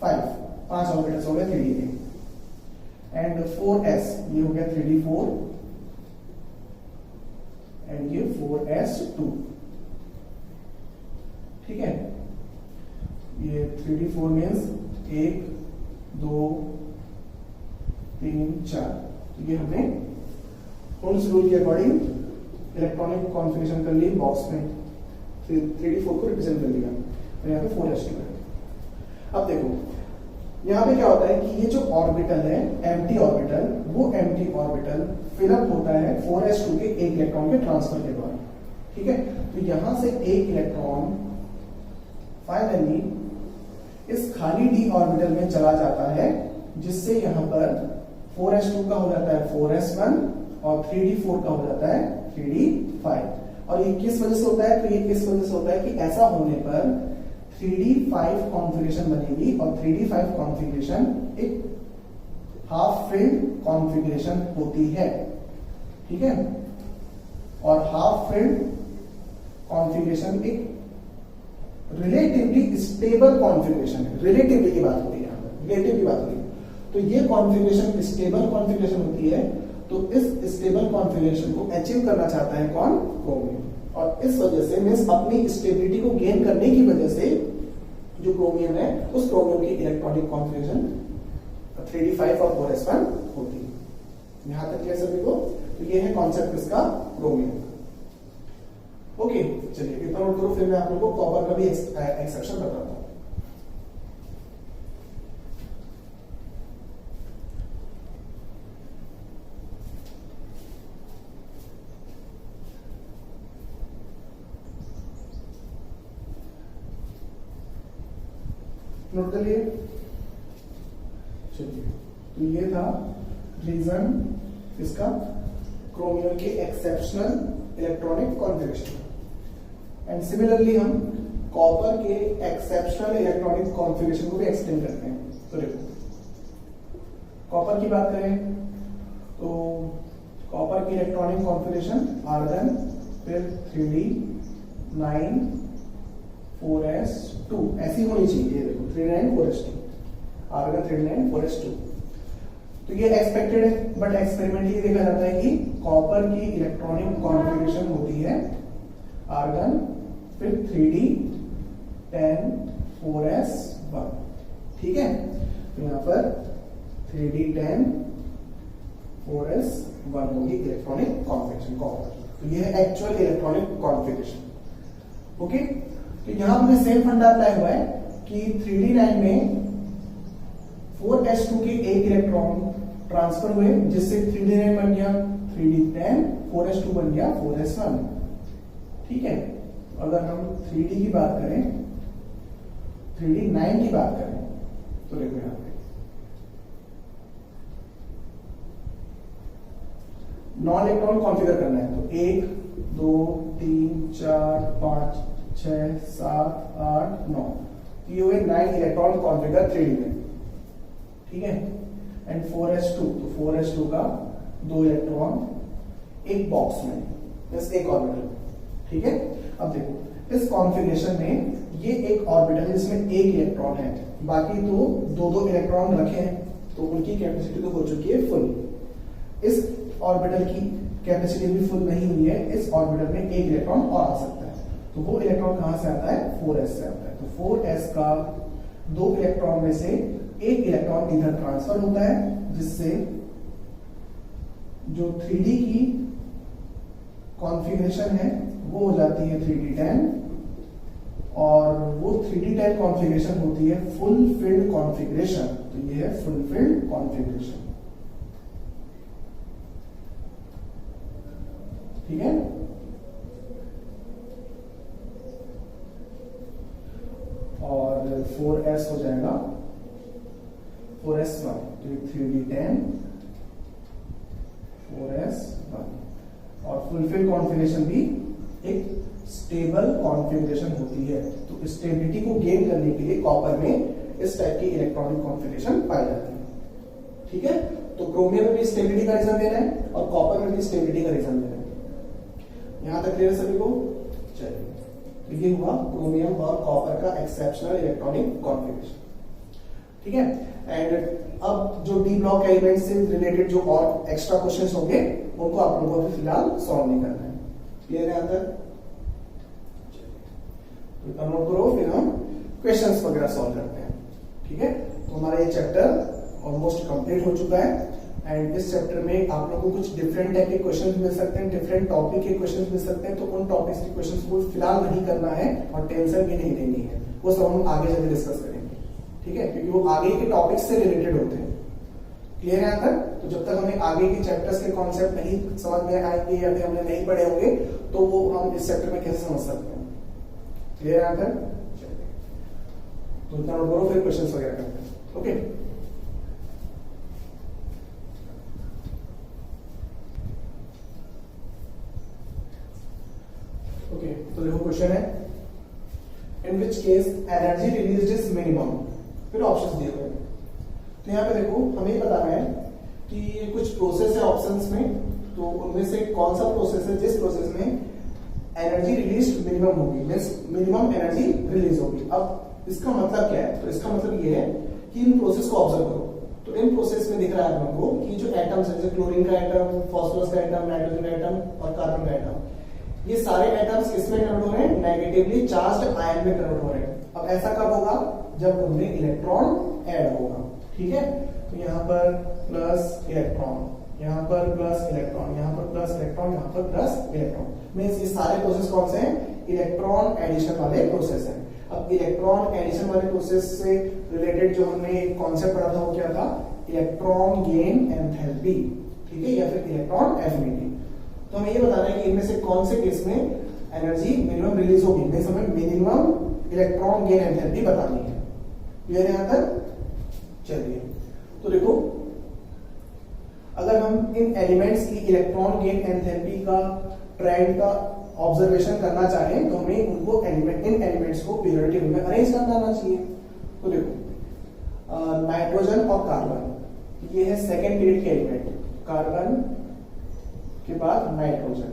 5 ऑर्बिटल्स हो गए 3d के। एंड 4s, ये हो गया 3d4 एंड ये 4s2। ठीक है, ये 3d4 मींस 1 2 3 4। तो ये हमने उन रूल के अकॉर्डिंग इलेक्ट्रॉनिक कॉन्फ़िगरेशन कर ली बॉक्स में, 3d4 को रिप्रेजेंट कर लिया, और यहाँ पे 4s2 है। अब देखो यहाँ पे क्या होता है कि ये जो ऑर्बिटल है एम्प्टी ऑर्बिटल, वो एम्प्टी ऑर्बिटल फिलअप होता है 4s2 के एक इलेक्ट्रॉन के ट्रांसफर के द्वारा। ठीक है, तो यहां से एक इलेक्ट्रॉन फाइनली इस खाली d ऑर्बिटल में चला जाता है, जिससे यहां पर 4s2 का हो जाता है 4s1 और 3d4 का हो जाता है 3d5। और ये किस वजह से होता है, तो ये किस वजह से होता है कि ऐसा होने पर 3D5 कॉन्फ़िगरेशन बनेगी, और 3D5 कॉन्फ़िगरेशन एक हाफ फिल्ड कॉन्फ़िगरेशन होती है, ठीक है। और हाफ फिल्ड कॉन्फ़िगरेशन एक रिलेटिवली स्टेबल कॉन्फ़िगरेशन है, रिलेटिवली की बात हो रही है, यहाँ पर रिलेटिव की बात हो रही है। तो ये कॉन्फ़िगरेशन स्टेबल कॉन्फ़िगरेशन होती है, तो इस स्टेबल कॉन्फ़िगरेशन को अचीव करना चाहता है कौन, क्रोमियम। और इस वजह से मींस अपनी स्टेबिलिटी को गेन करने की वजह से जो क्रोमियम है उस क्रोमियम की इलेक्ट्रॉनिक कॉन्फ़िगरेशन 3d5 और 4s1 होती है। यहां तक क्लियर सभी को? तो ये है कॉन्सेप्ट इसका क्रोमियम का। ओके, चलिए इतना नोट करो, फिर मैं आप लोगों को कॉपर का भी एक्सेप्शन बताता हूं। नोट कर लिए? चलिए, तो ये था रीजन इसका क्रोमियम के exceptional electronic configuration. And similarly हम कॉपर के एक्सेप्शनल इलेक्ट्रॉनिक कॉन्फ़िगरेशन को भी एक्सटेंड करते हैं। तो देखो, कॉपर की बात करें तो कॉपर की इलेक्ट्रॉनिक कॉन्फ़िगरेशन आर्गन, फिर 3d9 4s2 ऐसी होनी चाहिए। देखो 3d9 4s2, argon 3d9 4s2। तो ये एक्सपेक्टेड है, बट एक्सपेरिमेंटली देखा जाता है कि कॉपर की इलेक्ट्रॉनिक कॉन्फ़िगरेशन होती है आर्गन, फिर 3d10 4s1, ठीक है। तो यहां पर 3d10 4s1 होगी इलेक्ट्रॉनिक कॉन्फ़िगरेशन कॉपर। तो ये है एक्चुअल इलेक्ट्रॉनिक कॉन्फ़िगरेशन। ओके, तो यहां हमने सेम फंडा अप्लाई हुआ है कि 3d9 में 4s2 के एक इलेक्ट्रॉन ट्रांसफर हुए, जिससे 3d9 बन गया 3d10, 4s2 बन गया 4s1, ठीक है। अगर हम 3d की बात करें, 3d9 की बात करें, तो देखो यहां पे 9 इलेक्ट्रॉन कॉन्फ़िगर करना है। तो 1 2 3 4 5 6 7 8 9, ये हुए 9 इलेक्ट्रॉन कॉन्फ़िगर 3d में, ठीक है। एंड 4s2, तो 4s2 का 2 इलेक्ट्रॉन एक बॉक्स में, बस एक ऑर्बिटल, ठीक है। अब देखो इस कॉन्फ़िगरेशन में ये एक ऑर्बिटल है जिसमें एक इलेक्ट्रॉन है, बाकी तो 2-2 इलेक्ट्रॉन रखे हैं, तो उनकी कैपेसिटी तो हो चुकी है फुल। इस ऑर्बिटल की कैपेसिटी भी फुल नहीं हुई है, इस ऑर्बिटल में एक इलेक्ट्रॉन और आ सकता है। तो वो इलेक्ट्रॉन कहां से आता है, 4s से आता है। तो 4s का 2 इलेक्ट्रॉन में से एक इलेक्ट्रॉन इधर ट्रांसफर होता है, जिससे जो 3d की कॉन्फ़िगरेशन है वो हो जाती है 3d10, और वो 3d10 कॉन्फ़िगरेशन होती है फुल फिल्ड कॉन्फ़िगरेशन। तो ये है फुल फिल्ड कॉन्फ़िगरेशन, ठीक है। और 4s हो जाएगा 4s1, तो 3d10 4s1, और फुलफिल कॉन्फ़िगरेशन भी एक स्टेबल कॉन्फ़िगरेशन होती है। तो स्टेबिलिटी को गेन करने के लिए कॉपर में इस टाइप की इलेक्ट्रॉनिक कॉन्फ़िगरेशन पाई जाती है, ठीक है। तो क्रोमियम में भी स्टेबिलिटी का रीजन देना है और कॉपर में भी स्टेबिलिटी का रीजन देना है। यहां तक क्लियर सभी को? चलिए, तो ये हुआ क्रोमियम और कॉपर का एक्सेप्शनल इलेक्ट्रॉनिक कॉन्फ़िगरेशन, ठीक है। एंड अब जो डी ब्लॉक एलिमेंट से रिलेटेड जो और एक्स्ट्रा क्वेश्चंस होंगे उनको आप लोगों को फिलहाल सॉल्व नहीं करना है। क्लियर है? अंदर तो नोट करो, फिर हम क्वेश्चंस वगैरह सॉल्व करते हैं, ठीक है। तो हमारा ये चैप्टर ऑलमोस्ट कंप्लीट हो चुका है। एंड इस चैप्टर में आप लोगों को कुछ डिफरेंट टाइप के क्वेश्चंस मिल सकते हैं, डिफरेंट टॉपिक के क्वेश्चंस मिल सकते हैं। तो उन टॉपिक्स के क्वेश्चंस को फिलहाल नहीं करना है और टेंशन भी नहीं लेनी है, वो सब हम आगे जाके डिस्कस करेंगे, ठीक है, क्योंकि वो आगे के टॉपिक्स से रिलेटेड होते हैं। क्लियर है अंदर? तो जब तक हमें आगे के चैप्टर्स के कॉन्सेप्ट नहीं समझ में आएंगे या फिर हमने नहीं पढ़े होंगे तो वो हम इस चैप्टर में कैसे समझ सकते हैं। क्लियर है अंदर? तो इतना नोट करो, फिर क्वेश्चंस वगैरह करते हैं। ओके, ओके, तो देखो क्वेश्चन है in which case energy released is minimum, फिर ऑप्शंस दिए हुए हैं। तो यहाँ पे देखो हमें पता है कि कुछ प्रोसेस है ऑप्शंस में, तो उनमें से कौन सा प्रोसेस है जिस प्रोसेस में एनर्जी रिलीज मिनिमम होगी, मींस मिनिमम एनर्जी रिलीज होगी। अब इसका मतलब क्या है? तो इसका मतलब ये है कि इन प्रोसेस को ऑब्जर्व करो। तो इन प्रोसेस में दिख रहा है हमको कि जो एटम्स है, जैसे क्लोरीन का एटम, फास्फोरस का एटम, नाइट्रोजन का एटम और कार्बन का एटम, ये सारे एटम्स किसमें कन्वर्ट हो रहे हैं? नेगेटिवली चार्ज्ड आयन में कन्वर्ट हो रहे हैं। अब ऐसा कब होगा? जब उनमें इलेक्ट्रॉन ऐड होगा। ठीक है, तो यहाँ पर प्लस इलेक्ट्रॉन, यहाँ पर प्लस इलेक्ट्रॉन, यहाँ पर प्लस इलेक्ट्रॉन, यहाँ पर प्लस इलेक्ट्रॉन, मींस ये सारे प्रोसेस कौन से हैं? इलेक्ट्रॉन एडिशन वाले प्रोसेस हैं। अब इलेक्ट्रॉन एडिशन वाले प्रोसेस से रिलेटेड जो हमने एक कॉन्सेप्ट पढ़ा था वो क्या था? इलेक्ट्रॉन गेन एंथैल्पी, ठीक है, या फिर इलेक्ट्रॉन एफिनिटी। तो हमें ये बताना है कि इनमें से कौन से केस में एनर्जी मिनिमम रिलीज होगी, मींस हमें मिनिमम इलेक्ट्रॉन गेन एंथैल्पी बतानी है। क्लियर है यहां तक? चलिए, तो देखो अगर हम इन एलिमेंट्स की इलेक्ट्रॉन गेन एंथैल्पी का ट्रेंड का ऑब्जर्वेशन करना चाहें तो हमें उनको इन एलिमेंट्स को पीरियोडिक टेबल में अरेंज करना आना चाहिए। तो देखो नाइट्रोजन और कार्बन, ये है सेकेंड पीरियड के एलिमेंट, कार्बन के बाद नाइट्रोजन,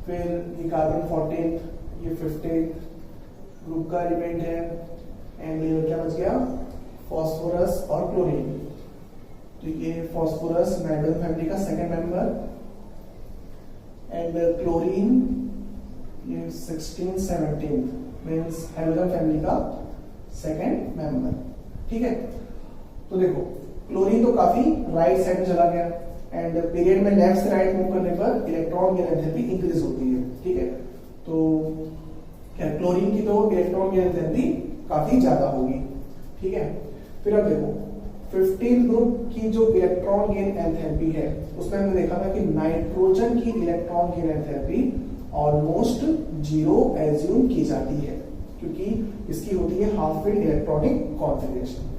फिर ये कार्बन 14, ये 15 ग्रुप का एलिमेंट है, एंड क्या बच गया? फास्फोरस और क्लोरीन। तो ये फास्फोरस नाइट्रोजन फैमिली का सेकंड मेंबर, एंड क्लोरीन ये 16, 17 मींस हाइड्रोजन फैमिली का सेकंड मेंबर। ठीक है, तो देखो क्लोरीन तो काफी राइट साइड में चला गया, एंड पीरियड में लेफ्ट से राइट मूव करने पर इलेक्ट्रॉन गेन एंथैल्पी इंक्रीज होती है। ठीक है, तो क्या क्लोरीन की तो इलेक्ट्रॉन गेन एंथैल्पी काफी ज्यादा होगी। ठीक है, फिर अब देखो 15 ग्रुप की जो इलेक्ट्रॉन गेन एंथैल्पी है उसमें हमने देखा था कि नाइट्रोजन की electron gain enthalpy almost zero assume की जाती है, क्योंकि इसकी होती है हाफ फिल्ड इलेक्ट्रॉनिक कॉन्फिगरेशन।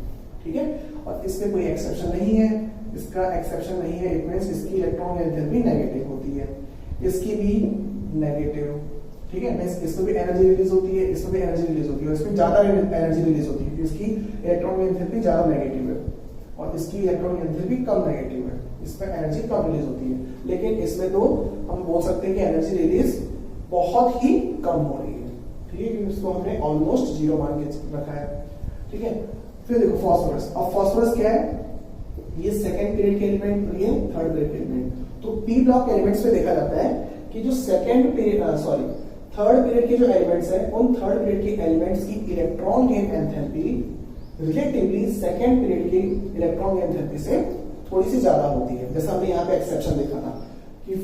ठीक है, और इसमें कोई एक्सेप्शन नहीं है, इसका एक्सेप्शन नहीं है, इट मींस इसकी इलेक्ट्रॉन एंथैल्पी नेगेटिव होती है, इसकी भी नेगेटिव। ठीक है, मींस इसमें भी एनर्जी रिलीज होती है, इसमें भी एनर्जी रिलीज होती है, इसमें ज्यादा एनर्जी रिलीज होती है, इसकी इलेक्ट्रॉन एंथैल्पी ज्यादा नेगेटिव है, और इसकी इलेक्ट्रॉन एंथैल्पी कम नेगेटिव है, इसमें एनर्जी कम रिलीज होती है। लेकिन इसमें तो हम बोल सकते हैं कि एनर्जी रिलीज बहुत ही कम हो रही है। ठीक है, क्योंकि इसको हमने ऑलमोस्ट जीरो मान के रखा है। ठीक है, फिर देखो फास्फोरस। अब फास्फोरस क्या है? ये सेकंड पीरियड के एलिमेंट और ये थर्ड पीरियड के एलिमेंट। तो पी ब्लॉक एलिमेंट्स में देखा जाता है कि जो सेकंड पीरियड थर्ड पीरियड के जो एलिमेंट्स हैं उन थर्ड पीरियड के एलिमेंट्स की electron gain enthalpy relatively second period की इलेक्ट्रॉन गेन एंथैल्पी से थोड़ी सी ज्यादा होती है। जैसा हमने यहाँ पे एक्सेप्शन देखा था कि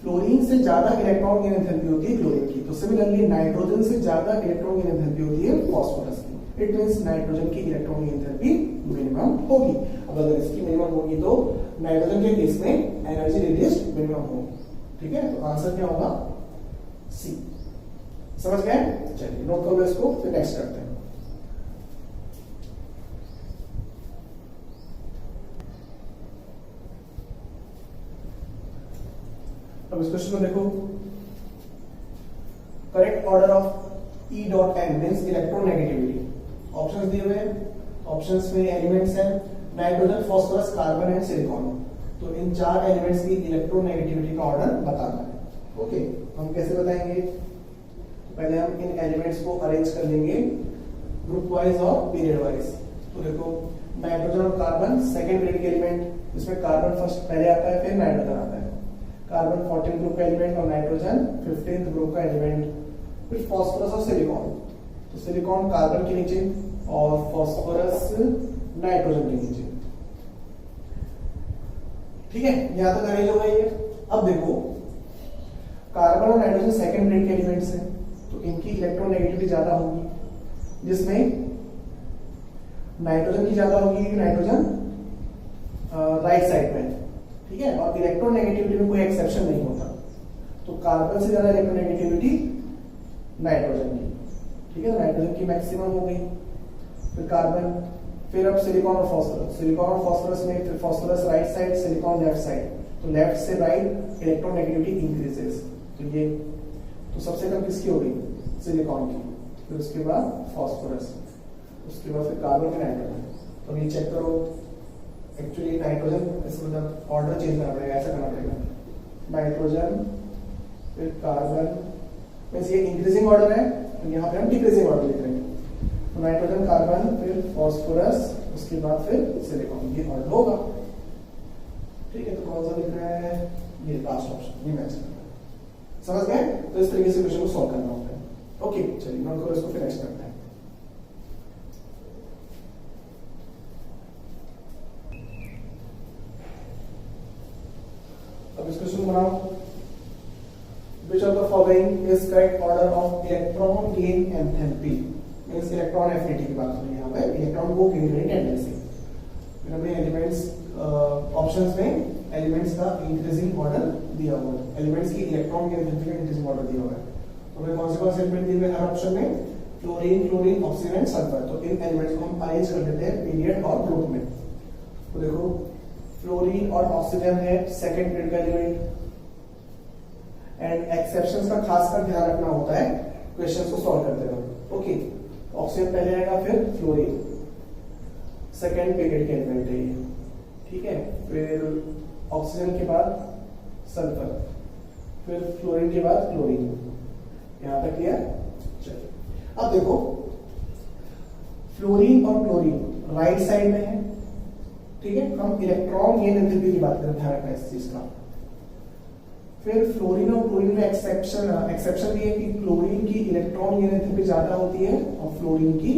फ्लोरीन से ज्यादा इलेक्ट्रॉन गेन एंथैल्पी होती है क्लोरीन की, तो सिमिलरली नाइट्रोजन से ज्यादा इलेक्ट्रॉन गेन एंथैल्पी होती है फास्फोरस की। इट मींस नाइट्रोजन की इलेक्ट्रॉन गेन एंथैल्पी मिनिमम होगी। अब अगर इसकी मिनिमम होगी तो नाइट्रोजन के केस में एनर्जी रिलीज मिनिमम होगी। ठीक है, तो आंसर क्या होगा? सी। समझ गए? चलिए नोट करो इसको, फिर नेक्स्ट करते हैं। अब इस क्वेश्चन में देखो, correct order of E dot N means electronegativity. Options दिए हुए हैं, ऑप्शंस में एलिमेंट्स हैं nitrogen, phosphorus, carbon and silicon. तो इन चार एलिमेंट्स की इलेक्ट्रोनेगेटिविटी का ऑर्डर बताना है। ओके, हम कैसे बताएंगे? पहले हम इन एलिमेंट्स को अरेंज कर लेंगे ग्रुप वाइज और पीरियड वाइज। तो देखो नाइट्रोजन और कार्बन सेकेंड पीरियड के एलिमेंट, इसमें कार्बन फर्स्ट पहले आता है, फिर नाइट्रोजन आता है। कार्बन 14 ग्रुप का एलिमेंट और नाइट्रोजन 15th ग्रुप का एलिमेंट। फिर फास्फोरस और सिलिकॉन, तो सिलिकॉन कार्बन के नीचे और फास्फोरस नाइट्रोजन के नीचे। ठीक है, यहां तक अरेंज हो गई है। अब देखो कार्बन और नाइट्रोजन सेकंड पीरियड के एलिमेंट्स हैं, तो इनकी इलेक्ट्रोनेगेटिविटी ज्यादा होगी, जिसमें नाइट्रोजन की ज्यादा होगी, नाइट्रोजन राइट साइड में। ठीक है, और इलेक्ट्रोनेगेटिविटी में कोई एक्सेप्शन नहीं होता, तो कार्बन से ज्यादा इलेक्ट्रोनेगेटिविटी नाइट्रोजन की। ठीक है, नाइट्रोजन की मैक्सिमम हो गई, फिर कार्बन, फिर अब सिलिकॉन और फास्फोरस। सिलिकॉन और फास्फोरस में फिर phosphorus right side, silicon left side, तो लेफ्ट से राइट इलेक्ट्रोनेगेटिविटी इंक्रीजेस। तो ये तो सबसे कम किसकी होगी, सिलिकॉन की, फिर उसके बाद फास्फोरस, उसके बाद फिर कार्बन के नाइट्रोजन। तो ये चेक करो, एक्चुअली नाइट्रोजन इसमें मतलब ऑर्डर चेंज करना पड़ेगा, ऐसा करना पड़ेगा, नाइट्रोजन फिर कार्बन, मींस ये इंक्रीजिंग ऑर्डर है, तो यहाँ पे हम डिक्रीजिंग ऑर्डर लिख रहे हैं। तो नाइट्रोजन कार्बन फिर फास्फोरस, उसके बाद फिर सिलिकॉन, ये ऑर्डर होगा। ठीक है, तो कौन सा लिख रहा है, ये लास्ट ऑप्शन, ये मैच करना है। समझ गए? तो इस तरीके से क्वेश्चन को सॉल्व करना होता है। ओके, चलिए नोट करो, इसको फिनिश करते हैं। अब इस क्वेश्चन को बनाओ। Which of the following is correct order of electron gain enthalpy? Means electron affinity की बात हो रही है यहाँ पे, इलेक्ट्रॉन को गेन करने की टेंडेंसी। फिर हमें एलिमेंट्स ऑप्शंस में एलिमेंट्स का इंक्रीजिंग ऑर्डर दिया हुआ है, एलिमेंट्स की इलेक्ट्रॉन गेन एंथैल्पी का इंक्रीजिंग ऑर्डर दिया हुआ है। तो हमें कौन से एलिमेंट दिए हुए हर ऑप्शन में, fluorine, chlorine, oxygen and sulphur. तो इन एलिमेंट्स को हम अरेंज कर देते हैं पीरियड और ग्रुप में। तो देखो, फ्लोरीन और ऑक्सीजन है सेकंड पीरियड का एलिमेंट, एंड एक्सेप्शंस का खासकर ध्यान रखना होता है क्वेश्चंस को सॉल्व करते वक्त। ओके, ऑक्सीजन पहले आएगा, फिर फ्लोरीन, सेकंड पीरियड के एलिमेंट है ये, ठीक है। फिर ऑक्सीजन के बाद सल्फर, फिर फ्लोरीन के बाद क्लोरीन। यहां तक क्लियर? चलिए अब देखो, फ्लोरीन और क्लोरीन राइट साइड में है, ठीक है। हम इलेक्ट्रॉन गेन एंथैल्पी की बात करें, ध्यान रखना इस चीज का। फिर फ्लोरीन और क्लोरीन में एक्सेप्शन भी है कि क्लोरीन की इलेक्ट्रॉन गेन एंथैल्पी ज्यादा होती है और फ्लोरीन की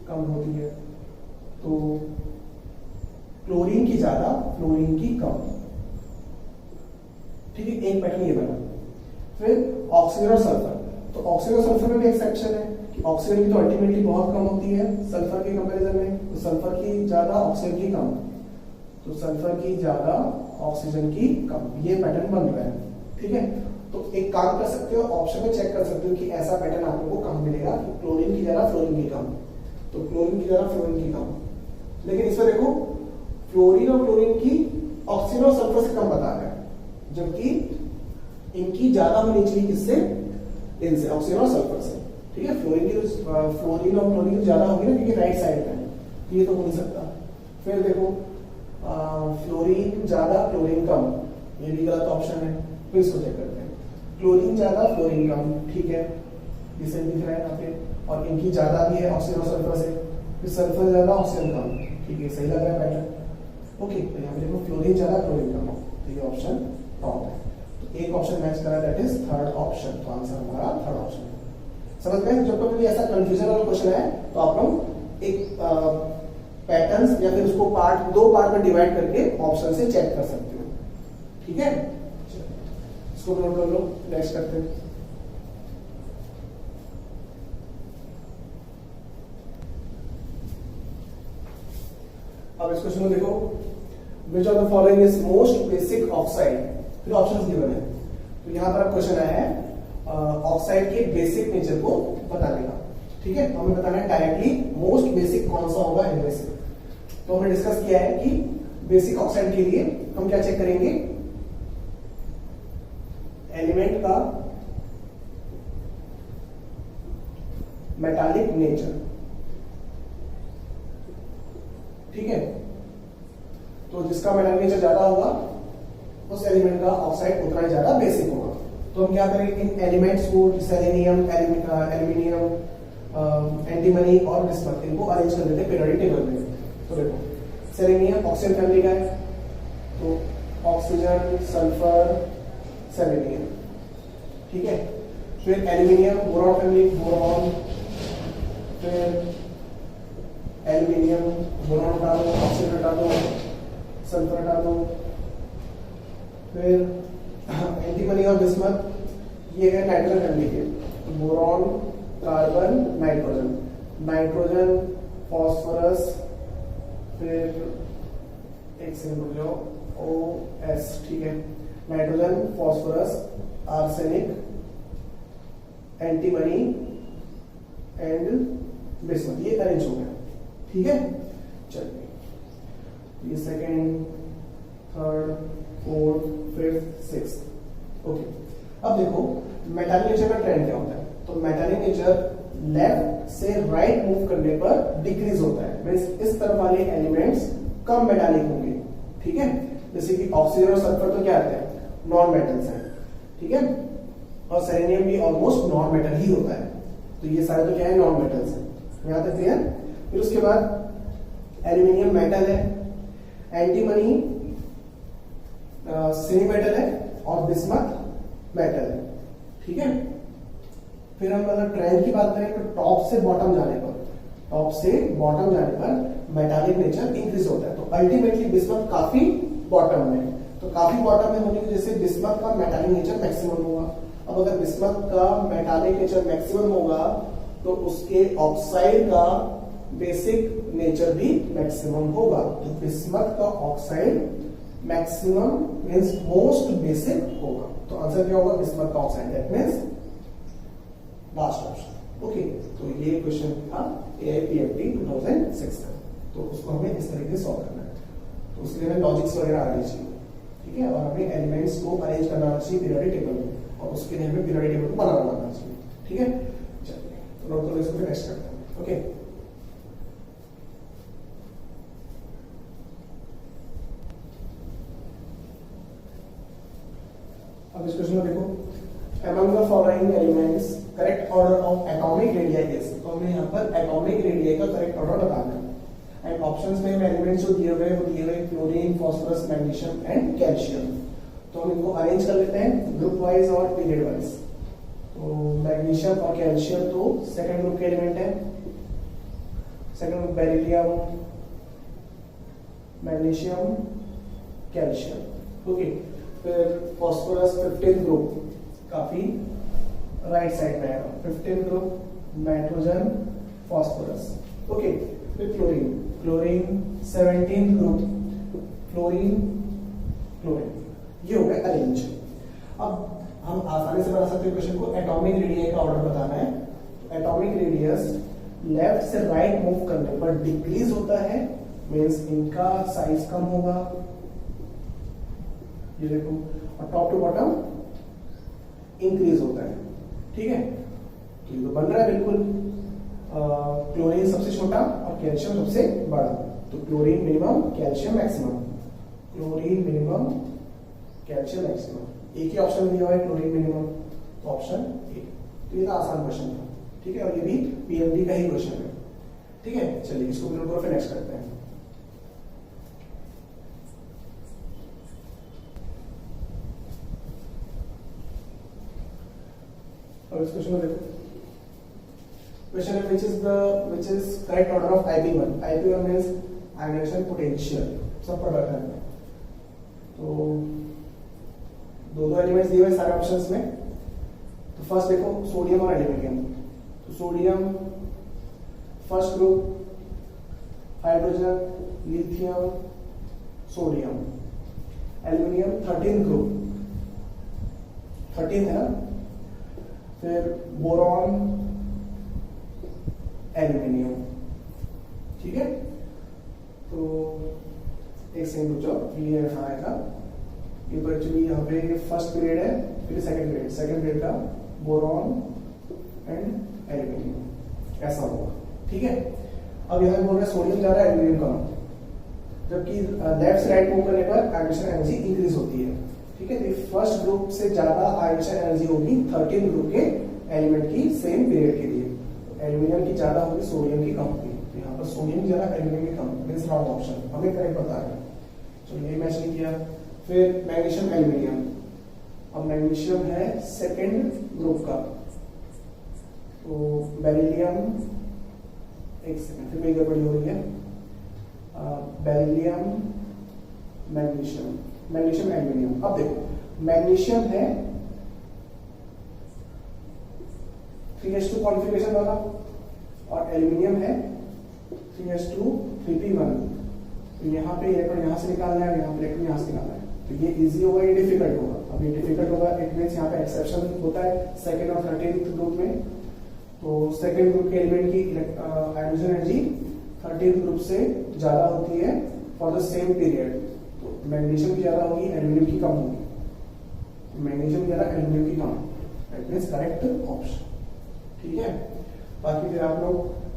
कम होती है। तो क्लोरीन की ज्यादा, फ्लोरीन की कम, ठीक है, एक पैटर्न ये बना। फिर ऑक्सीजन और सल्फर, तो ऑक्सीजन और सल्फर में भी एक्सेप्शन है कि ऑक्सीजन की तो अल्टीमेटली बहुत कम होती है सल्फर के कंपैरिजन में, तो सल्फर की ज्यादा, ऑक्सीजन की कम। तो सल्फर की ज्यादा, ऑक्सीजन की कम, ये पैटर्न बन रहा है, ठीक है। तो एक काम कर सकते हो, ऑप्शन में चेक कर सकते हो कि ऐसा पैटर्न आप लोगों को कहाँ मिलेगा कि क्लोरीन की ज्यादा, फ्लोरीन की कम। तो क्लोरीन की ज्यादा, फ्लोरीन की कम, लेकिन इसमें देखो फ्लोरीन और क्लोरीन की ऑक्सीजन और सल्फर से कम बता रहा है, जबकि इनकी ज्यादा होनी चाहिए किससे, इनसे, ऑक्सीजन और सल्फर से, ठीक है। फ्लोरीन की फ्लोरीन और क्लोरीन की ज्यादा होगी ना, क्योंकि राइट साइड में, ये तो हो नहीं सकता। फिर देखो फ्लोरीन ज्यादा, क्लोरीन कम, ये भी गलत ऑप्शन है। फिर इसको चेक करते हैं, क्लोरीन ज्यादा, फ्लोरीन कम, ठीक है, ये सही दिख रहा है यहाँ पे। और इनकी ज्यादा भी है ऑक्सीजन और सल्फर से, फिर सल्फर ज्यादा, ऑक्सीजन कम, ठीक है, सही लग रहा है पैटर्न। ओके, तो यहाँ पे देखो फ्लोरीन ज्यादा, क्लोरीन कम, तो ये ऑप्शन रॉन्ग है। तो एक ऑप्शन मैच करा, दैट इज थर्ड ऑप्शन। तो आंसर हमारा थर्ड ऑप्शन है। समझ गए? जब तक मुझे ऐसा कंफ्यूजन वाला क्वेश्चन है तो आप लोग एक पैटर्न्स या फिर उसको पार्ट, दो पार्ट में डिवाइड करके ऑप्शन से चेक कर सकते हो, ठीक है। इसको नोट कर लो, नेक्स्ट करते हैं। अब इस क्वेश्चन को देखो, which of the following is most basic oxide. फिर ऑप्शंस गिवन है, तो यहां पर क्वेश्चन आया है ऑक्साइड के बेसिक नेचर को बताने का, ठीक है। तो हमें बताना है डायरेक्टली मोस्ट बेसिक कौन सा होगा इनमें से। तो हमने डिस्कस किया है कि बेसिक ऑक्साइड के लिए हम क्या चेक करेंगे, एलिमेंट का मेटालिक नेचर, ठीक है। तो जिसका मेटालिक नेचर ज्यादा होगा उस एलिमेंट का ऑक्साइड उतना ही ज्यादा बेसिक होगा। तो हम क्या करेंगे, इन एलिमेंट्स को सेलेनियम, एल्यूमिनियम, एंटीमनी और बिस्मथ, इनको अरेंज कर देते हैं पीरियोडिक टेबल में। तो देखो, सेलेनियम ऑक्सीजन फैमिली का है, तो ऑक्सीजन, सल्फर, सेलेनियम, ठीक है। फिर एल्यूमिनियम, बोरॉन फैमिली, बोरॉन, फिर एल्यूमिनियम, बोरॉन हटा दो, ऑक्सीजन हटा दो, सल्फर हटा दो। फिर एंटीमनी और बिस्मथ, ये है नाइट्रोजन फैमिली के, boron, carbon, nitrogen, nitrogen, phosphorus, फिर एक सेकंड रुक जाओ, OS, ठीक है, nitrogen, phosphorus, arsenic, antimony and bismuth, ये अरेंज हो गया, ठीक है। चलिए, ये second, third, fourth, fifth, sixth, okay. अब देखो मेटालिक नेचर का ट्रेंड क्या होता है? तो मेटालिक नेचर लेफ्ट से राइट मूव करने पर डिक्रीज होता है, मींस इस तरफ वाले एलिमेंट्स कम मेटालिक होंगे, ठीक है। जैसे कि ऑक्सीजन और सल्फर तो क्या आते हैं? नॉन मेटल्स हैं, ठीक है, और सेलेनियम भी ऑलमोस्ट नॉन मेटल ही होता है, तो ये सारे तो क्या है? नॉन मेटल्स हैं। यहां तक क्लियर? फिर उसके बाद एल्यूमिनियम मेटल है, एंटीमनी सेमी मेटल है और बिस्मथ मेटल है, ठीक है। फिर हम अगर ट्रेंड की बात करें तो टॉप से बॉटम जाने पर मेटालिक नेचर इंक्रीज होता है, तो अल्टीमेटली बिस्मथ काफी बॉटम में, तो काफी बॉटम में होने की वजह से बिस्मथ का मेटालिक नेचर मैक्सिमम होगा। अब अगर बिस्मथ का मेटालिक नेचर मैक्सिमम होगा तो उसके ऑक्साइड का बेसिक नेचर भी मैक्सिमम होगा, तो बिस्मथ का oxide maximum means most basic होगा, तो आंसर क्या होगा? बिस्मथ का oxide, that means last option. Okay, तो ये क्वेश्चन था AIPFT 2006 का, तो उसको हमें इस तरीके से सॉल्व करना है, तो उसके लिए हमें लॉजिक्स वगैरह आने चाहिए, ठीक है, और हमें एलिमेंट्स को अरेंज करना आना चाहिए पीरियोडिक टेबल में, और उसके लिए हमें पीरियोडिक टेबल को बनाना आना चाहिए, ठीक है। चलिए तो नोट करो, इसको फिर नेक्स्ट करते हैं। ओके, अब इस क्वेश्चन में देखो, among the following elements correct order of atomic radii is, तो हमें यहाँ पर atomic radii का correct order बताना है, एंड ऑप्शंस में एलिमेंट्स जो दिए हुए वो दिए हुए chlorine, phosphorus, magnesium and calcium, तो हम इनको अरेंज कर लेते हैं ग्रुप वाइज और पीरियड वाइज। तो मैग्नीशियम और कैल्शियम तो सेकंड ग्रुप के एलिमेंट है, second group beryllium, magnesium, calcium, okay. फिर फास्फोरस 15th ग्रुप, काफी राइट साइड में आएगा, 15th group nitrogen, phosphorus, okay. फिर क्लोरीन 17th ग्रुप, फ्लोरीन, ये हो गया अरेंज। अब हम आसानी से बना सकते हैं क्वेश्चन को, एटॉमिक रेडियस का ऑर्डर बताना है, तो एटॉमिक रेडियस लेफ्ट से राइट मूव करने पर डिक्रीज होता है, मींस इनका साइज कम होगा, ये देखो, और टॉप टू बॉटम इंक्रीज होता है, ठीक है। तो ये तो बन रहा है बिल्कुल, क्लोरीन सबसे छोटा और कैल्शियम सबसे बड़ा, तो chlorine minimum, calcium maximum, chlorine minimum, calcium maximum, एक ही ऑप्शन दिया हुआ है क्लोरीन मिनिमम, तो ऑप्शन ए। तो ये तो आसान क्वेश्चन था, ठीक है, और ये भी PMD का ही क्वेश्चन है, ठीक है। चलिए इसको फिर नेक्स्ट करते हैं। अब इस क्वेश्चन में देखो, क्वेश्चन है which is correct order of IP1 means ionization potential, सब पढ़ रखा है। तो दो एलिमेंट्स दिए हुए सारे ऑप्शंस में, तो फर्स्ट देखो सोडियम और एल्यूमिनियम, तो sodium first group, hydrogen, lithium, sodium, aluminium 13th group, 13 है ना, फिर बोरॉन, एल्यूमिनियम, ठीक है। तो एक सेकंड रुक जाओ, ये यहाँ आएगा, ये तो एक्चुअली यहाँ पे फर्स्ट पीरियड है, फिर सेकंड पीरियड का बोरॉन एंड एल्यूमिनियम, ऐसा होगा, ठीक है। अब यहाँ बोल रहे सोडियम जा रहा है, एल्यूमिनियम कम, जबकि लेफ्ट से राइट मूव करने पर आयोनाइजेशन एनर्जी इंक्रीज होती है, ठीक है। तो फर्स्ट ग्रुप से ज्यादा आयोनाइजेशन एनर्जी होगी 13 ग्रुप के एलिमेंट की सेम पीरियड के लिए, एल्यूमिनियम की ज्यादा होगी, सोडियम की कम होगी, तो यहाँ पर सोडियम की ज्यादा, एल्यूमिनियम की कम, मींस रॉन्ग ऑप्शन, हमें करेक्ट बता रहे हैं, चलो ये मैच नहीं किया। फिर मैग्नीशियम, एल्यूमिनियम, अब मैग्नीशियम है सेकंड ग्रुप का, तो बेरिलियम, एक सेकंड फिर कोई गड़बड़ी हो रही है, बेरिलियम, मैग्नीशियम, एल्यूमिनियम। अब देखो मैग्नीशियम है 3s2 कॉन्फ़िगरेशन वाला, और एल्यूमिनियम है 3s2 3p1, तो यहाँ पे इलेक्ट्रॉन यहाँ से निकालना है, यहाँ पे इलेक्ट्रॉन यहाँ से निकालना है, तो ये इजी होगा, ये डिफिकल्ट होगा। अब ये डिफिकल्ट होगा, इट मींस यहाँ पे एक्सेप्शन होता है सेकंड और 13th ग्रुप में, तो सेकंड ग्रुप के एलिमेंट की आयोनाइजेशन एनर्जी 13th ग्रुप से ज्यादा होती है फॉर द सेम पीरियड, तो मैग्नीशियम की ज्यादा होगी, एल्यूमिनियम की कम होगी, मैग्नीशियम की ज्यादा, एल्यूमिनियम की कम, दैट मीन्स करेक्ट ऑप्शन। ठीक है, बाकी फिर आप लोग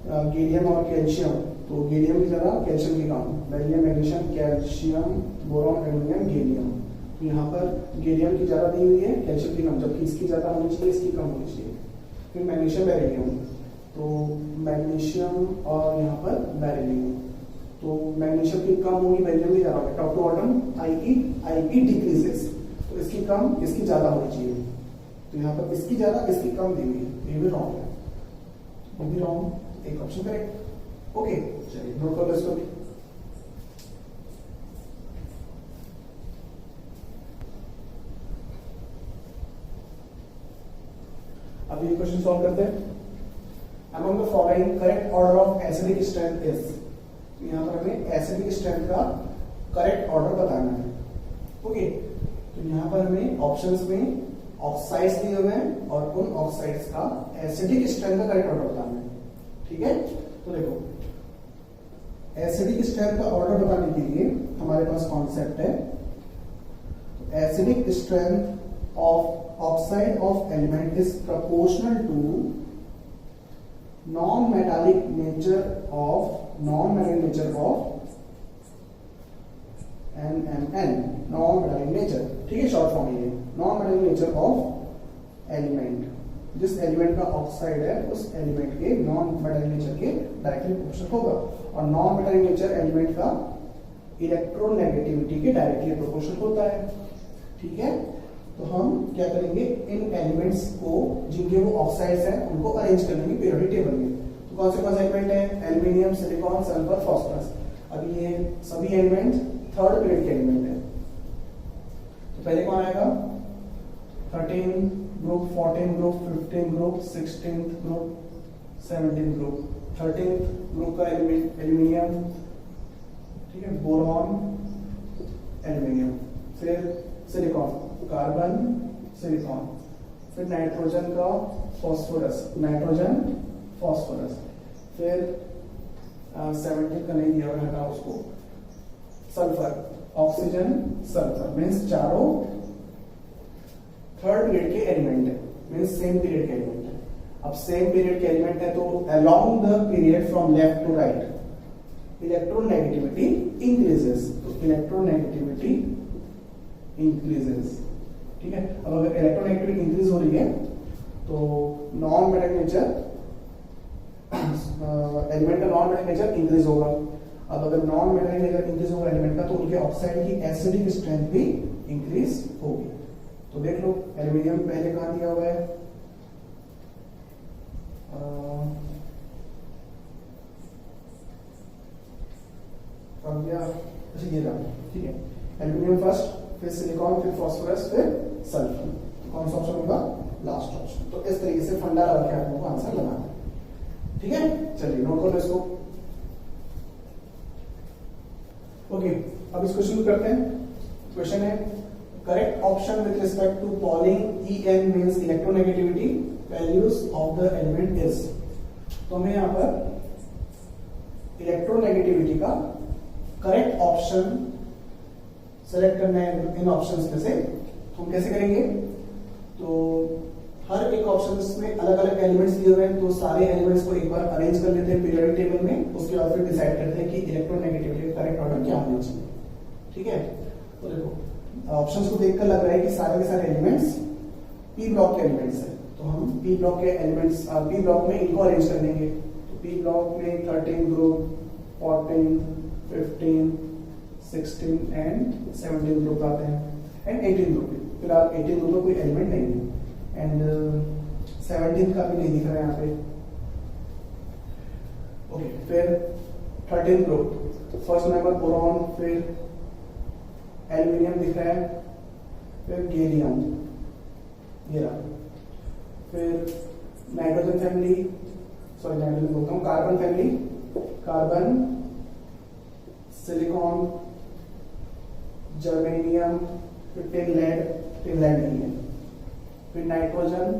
गैलियम और कैल्शियम, तो गैलियम की ज्यादा कैल्शियम की कम, beryllium magnesium calcium boron aluminium gallium. तो यहाँ पर गैलियम की ज्यादा दी हुई है, कैल्शियम की कम, जबकि इसकी ज्यादा होनी चाहिए, इसकी कम होनी चाहिए। फिर मैग्नीशियम बेरिलियम, तो मैग्नीशियम और यहाँ पर बेरिलियम, तो मैग्नीशियम की कम होगी, बेरिलियम की ज्यादा होगी। Top to bottom IP decreases, तो इसकी कम इसकी ज्यादा होनी चाहिए। तो यहाँ पर इसकी ज्यादा इसकी कम दी हुई है, ये भी रॉन्ग है, वो भी रॉन्ग, एक ऑप्शन करेक्ट। ओके, चलिए नोट कर लो इसको भी। अब ये क्वेश्चन सॉल्व करते हैं। Among the following correct order of acidic strength is, यहाँ पर हमें एसिडिक स्ट्रेंथ का करेक्ट ऑर्डर बताना है। ओके, तो यहाँ पर हमें ऑप्शंस में ऑक्साइड्स दिए हुए हैं और उन ऑक्साइड्स का एसिडिक स्ट्रेंथ का करेक्ट ऑर्डर बताना है। ठीक है, तो देखो एसिडिक स्ट्रेंथ का ऑर्डर बताने के लिए हमारे पास कॉन्सेप्ट है, acidic strength of oxide of element is proportional to non-metallic nature of NMN, non-metallic nature। ठीक है, शॉर्ट फॉर्म ये non-metallic nature of element, जिस एलिमेंट का ऑक्साइड है उस एलिमेंट के नॉन मेटालिक नेचर के डायरेक्टली प्रोपोर्शनल होगा, और नॉन मेटालिक नेचर एलिमेंट का इलेक्ट्रोनेगेटिविटी के डायरेक्टली प्रोपोर्शनल होता है। ठीक है, तो हम क्या करेंगे, इन एलिमेंट्स को जिनके वो ऑक्साइड्स हैं उनको अरेंज कर लेंगे पीरियोडिक टेबल में। तो कौन से एलिमेंट है, एल्यूमिनियम, सिलिकॉन, सल्फर, फास्फोरस। अब ये सभी एलिमेंट थर्ड पीरियड के एलिमेंट है। तो पहले कौन आएगा, 13 group, 14 group, 15 group, 16 group, 17 group. 13 group का एलिमेंट एल्यूमिनियम, ठीक है, बोरॉन, एल्यूमिनियम। फिर सिलिकॉन, कार्बन, सिलिकॉन। फिर नाइट्रोजन का फास्फोरस, नाइट्रोजन, फास्फोरस। फिर 17 का नहीं दिया, हटा उसको, सल्फर, ऑक्सीजन, सल्फर। मीन्स चारों थर्ड पीरियड के एलिमेंट है, मीन्स सेम पीरियड के एलिमेंट है। अब सेम पीरियड के एलिमेंट है तो along the period from left to right electronegativity increases, तो इलेक्ट्रोनेगेटिविटी इंक्रीजेस। ठीक है, अब अगर इलेक्ट्रोनेगेटिविटी इंक्रीज हो रही है तो नॉन मेटालिक नेचर एलिमेंट का नॉन मेटालिक नेचर इंक्रीज होगा। अब अगर नॉन मेटालिक नेचर इंक्रीज होगा एलिमेंट का, तो उनके ऑक्साइड की एसिडिक स्ट्रेंथ भी इंक्रीज होगी। तो देख लो, एल्यूमिनियम पहले कहां दिया हुआ है, ये रहा। ठीक है, एल्यूमिनियम फर्स्ट, फिर सिलिकॉन, फिर फास्फोरस, फिर सल्फर। तो कौन सा ऑप्शन होगा, लास्ट ऑप्शन। तो इस तरीके से फंडा लगा के आप लोगों को आंसर लगाना है। ठीक है, चलिए नोट करो इसको। ओके, अब इसको शुरू करते हैं। क्वेश्चन है, correct option with respect to Pauling EN means electronegativity values of the element is. तो हमें यहां पर इलेक्ट्रोनेगेटिविटी का करेक्ट ऑप्शन सेलेक्ट करना है इन ऑप्शंस में से। हम कैसे करेंगे, तो हर एक ऑप्शन में अलग अलग एलिमेंट्स दिए हुए हैं, तो सारे एलिमेंट्स को एक बार अरेंज कर लेते हैं पीरियोडिक टेबल में। उसके बाद फिर डिसाइड करते हैं कि इलेक्ट्रोनेगेटिविटी का करेक्ट ऑर्डर क्या होना चाहिए। ठीक है, तो देखो ऑप्शंस को देखकर लग रहा है कि सारे के सारे एलिमेंट्स पी ब्लॉक के एलिमेंट्स हैं, तो हम पी ब्लॉक के एलिमेंट्स पी ब्लॉक में इनको अरेंज कर देंगे। तो पी ब्लॉक में 13 ग्रुप, 14, 15, 16 एंड 17 ग्रुप आते हैं, एंड 18 ग्रुप। फिलहाल 18 ग्रुप में कोई एलिमेंट नहीं है, एंड 17 का भी नहीं दिख रहा है यहाँ पे। ओके, फिर 13 ग्रुप, फर्स्ट नंबर बोरॉन, फिर एल्यूमिनियम दिख रहा है, फिर गैलियम, ये रहा। फिर नाइट्रोजन फैमिली, सॉरी नाइट्रोजन बोलता हूँ, carbon family, carbon, silicon, germanium, फिर टिन लेड नहीं है। फिर नाइट्रोजन,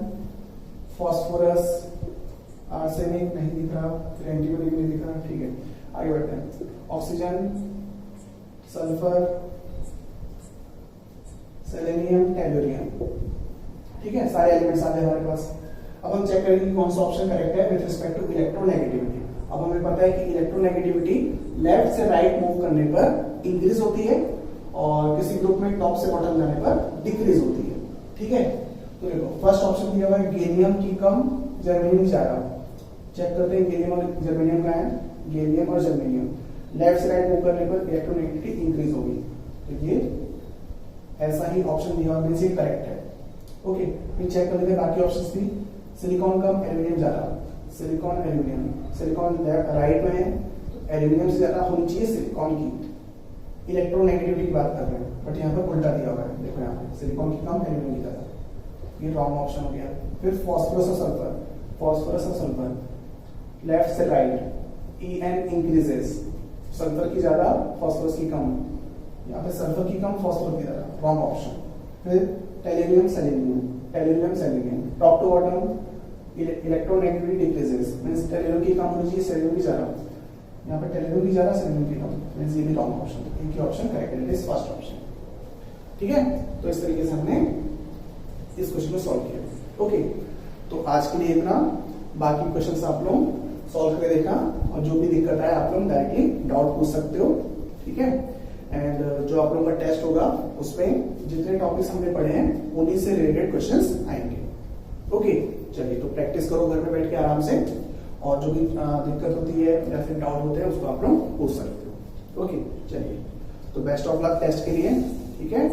फास्फोरस, आर्सेनिक नहीं दिख रहा, फिर एंटीमनी नहीं दिख रहा। ठीक है, आगे बढ़ते हैं। Oxygen, sulphur, selenium, tellurium. ठीक ठीक है, सारे एलिमेंट्स आ गए हमारे पास। अब हम चेक करेंगे कौन सा ऑप्शन करेक्ट है विद रिस्पेक्ट टू इलेक्ट्रोनेगेटिविटी। अब हमें पता है कि इलेक्ट्रोनेगेटिविटी लेफ्ट से राइट मूव करने पर इंक्रीज होती है और किसी ग्रुप में टॉप से बॉटम जाने पर डिक्रीज होती है। ठीक है, तो देखो फर्स्ट ऑप्शन दिया हुआ है गैलियम की कम जर्मेनियम ज्यादा। चेक करते हैं गैलियम और जर्मेनियम का है, गैलियम और जर्मेनियम लेफ्ट से राइट मूव करने पर इलेक्ट्रोनेगेटिविटी इंक्रीज होगी, तो ये ऐसा ही ऑप्शन दिया हुआ है, करेक्ट है। ओके, फिर चेक कर लेते हैं बाकी ऑप्शंस भी। सिलिकॉन कम एल्यूमिनियम ज्यादा, सिलिकॉन एल्यूमिनियम, सिलिकॉन राइट में है तो एल्यूमिनियम से ज्यादा होनी चाहिए सिलिकॉन की। इलेक्ट्रोनेगेटिविटी की बात कर रहे हैं बट यहाँ पर उल्टा दिया हुआ है, देखो यहाँ पे सिलिकॉन की कम एल्यूमिनियम की ज्यादा, ये रॉन्ग ऑप्शन हो गया। फिर फास्फोरस और सल्फर, फास्फोरस और सल्फर लेफ्ट से राइट En इंक्रीजेस, सल्फर की ज्यादा फास्फोरस की कम, यहाँ पे सल्फर की कम फास्फोरस की ज्यादा, रॉन्ग ऑप्शन। फिर tellurium selenium, tellurium selenium top to bottom electronegativity decreases, means tellurium की कम होनी चाहिए सेलेनियम की ज्यादा, यहाँ पे टेलेनियम की ज्यादा सेलेनियम की कम, मींस ये भी रॉन्ग ऑप्शन, इनकी ऑप्शन करेक्ट है, इट इज फर्स्ट ऑप्शन। ठीक है, तो इस तरीके से हमने इस क्वेश्चन को सॉल्व किया। ओके, तो आज के लिए इतना, बाकी क्वेश्चंस आप लोग सॉल्व करके देखना और जो भी दिक्कत है आप लोग डायरेक्टली डाउट पूछ सकते हो। ठीक है, एंड जो आप लोगों का टेस्ट होगा उसमें जितने टॉपिक्स हमने पढ़े हैं उन्हीं से रिलेटेड क्वेश्चंस आएंगे। ओके, चलिए तो प्रैक्टिस करो घर में बैठ के आराम से, और जो भी दिक्कत होती है या फिर डाउट होते हैं उसको आप लोग पूछ सकते हो। ओके, चलिए तो बेस्ट ऑफ लक टेस्ट के लिए। ठीक है।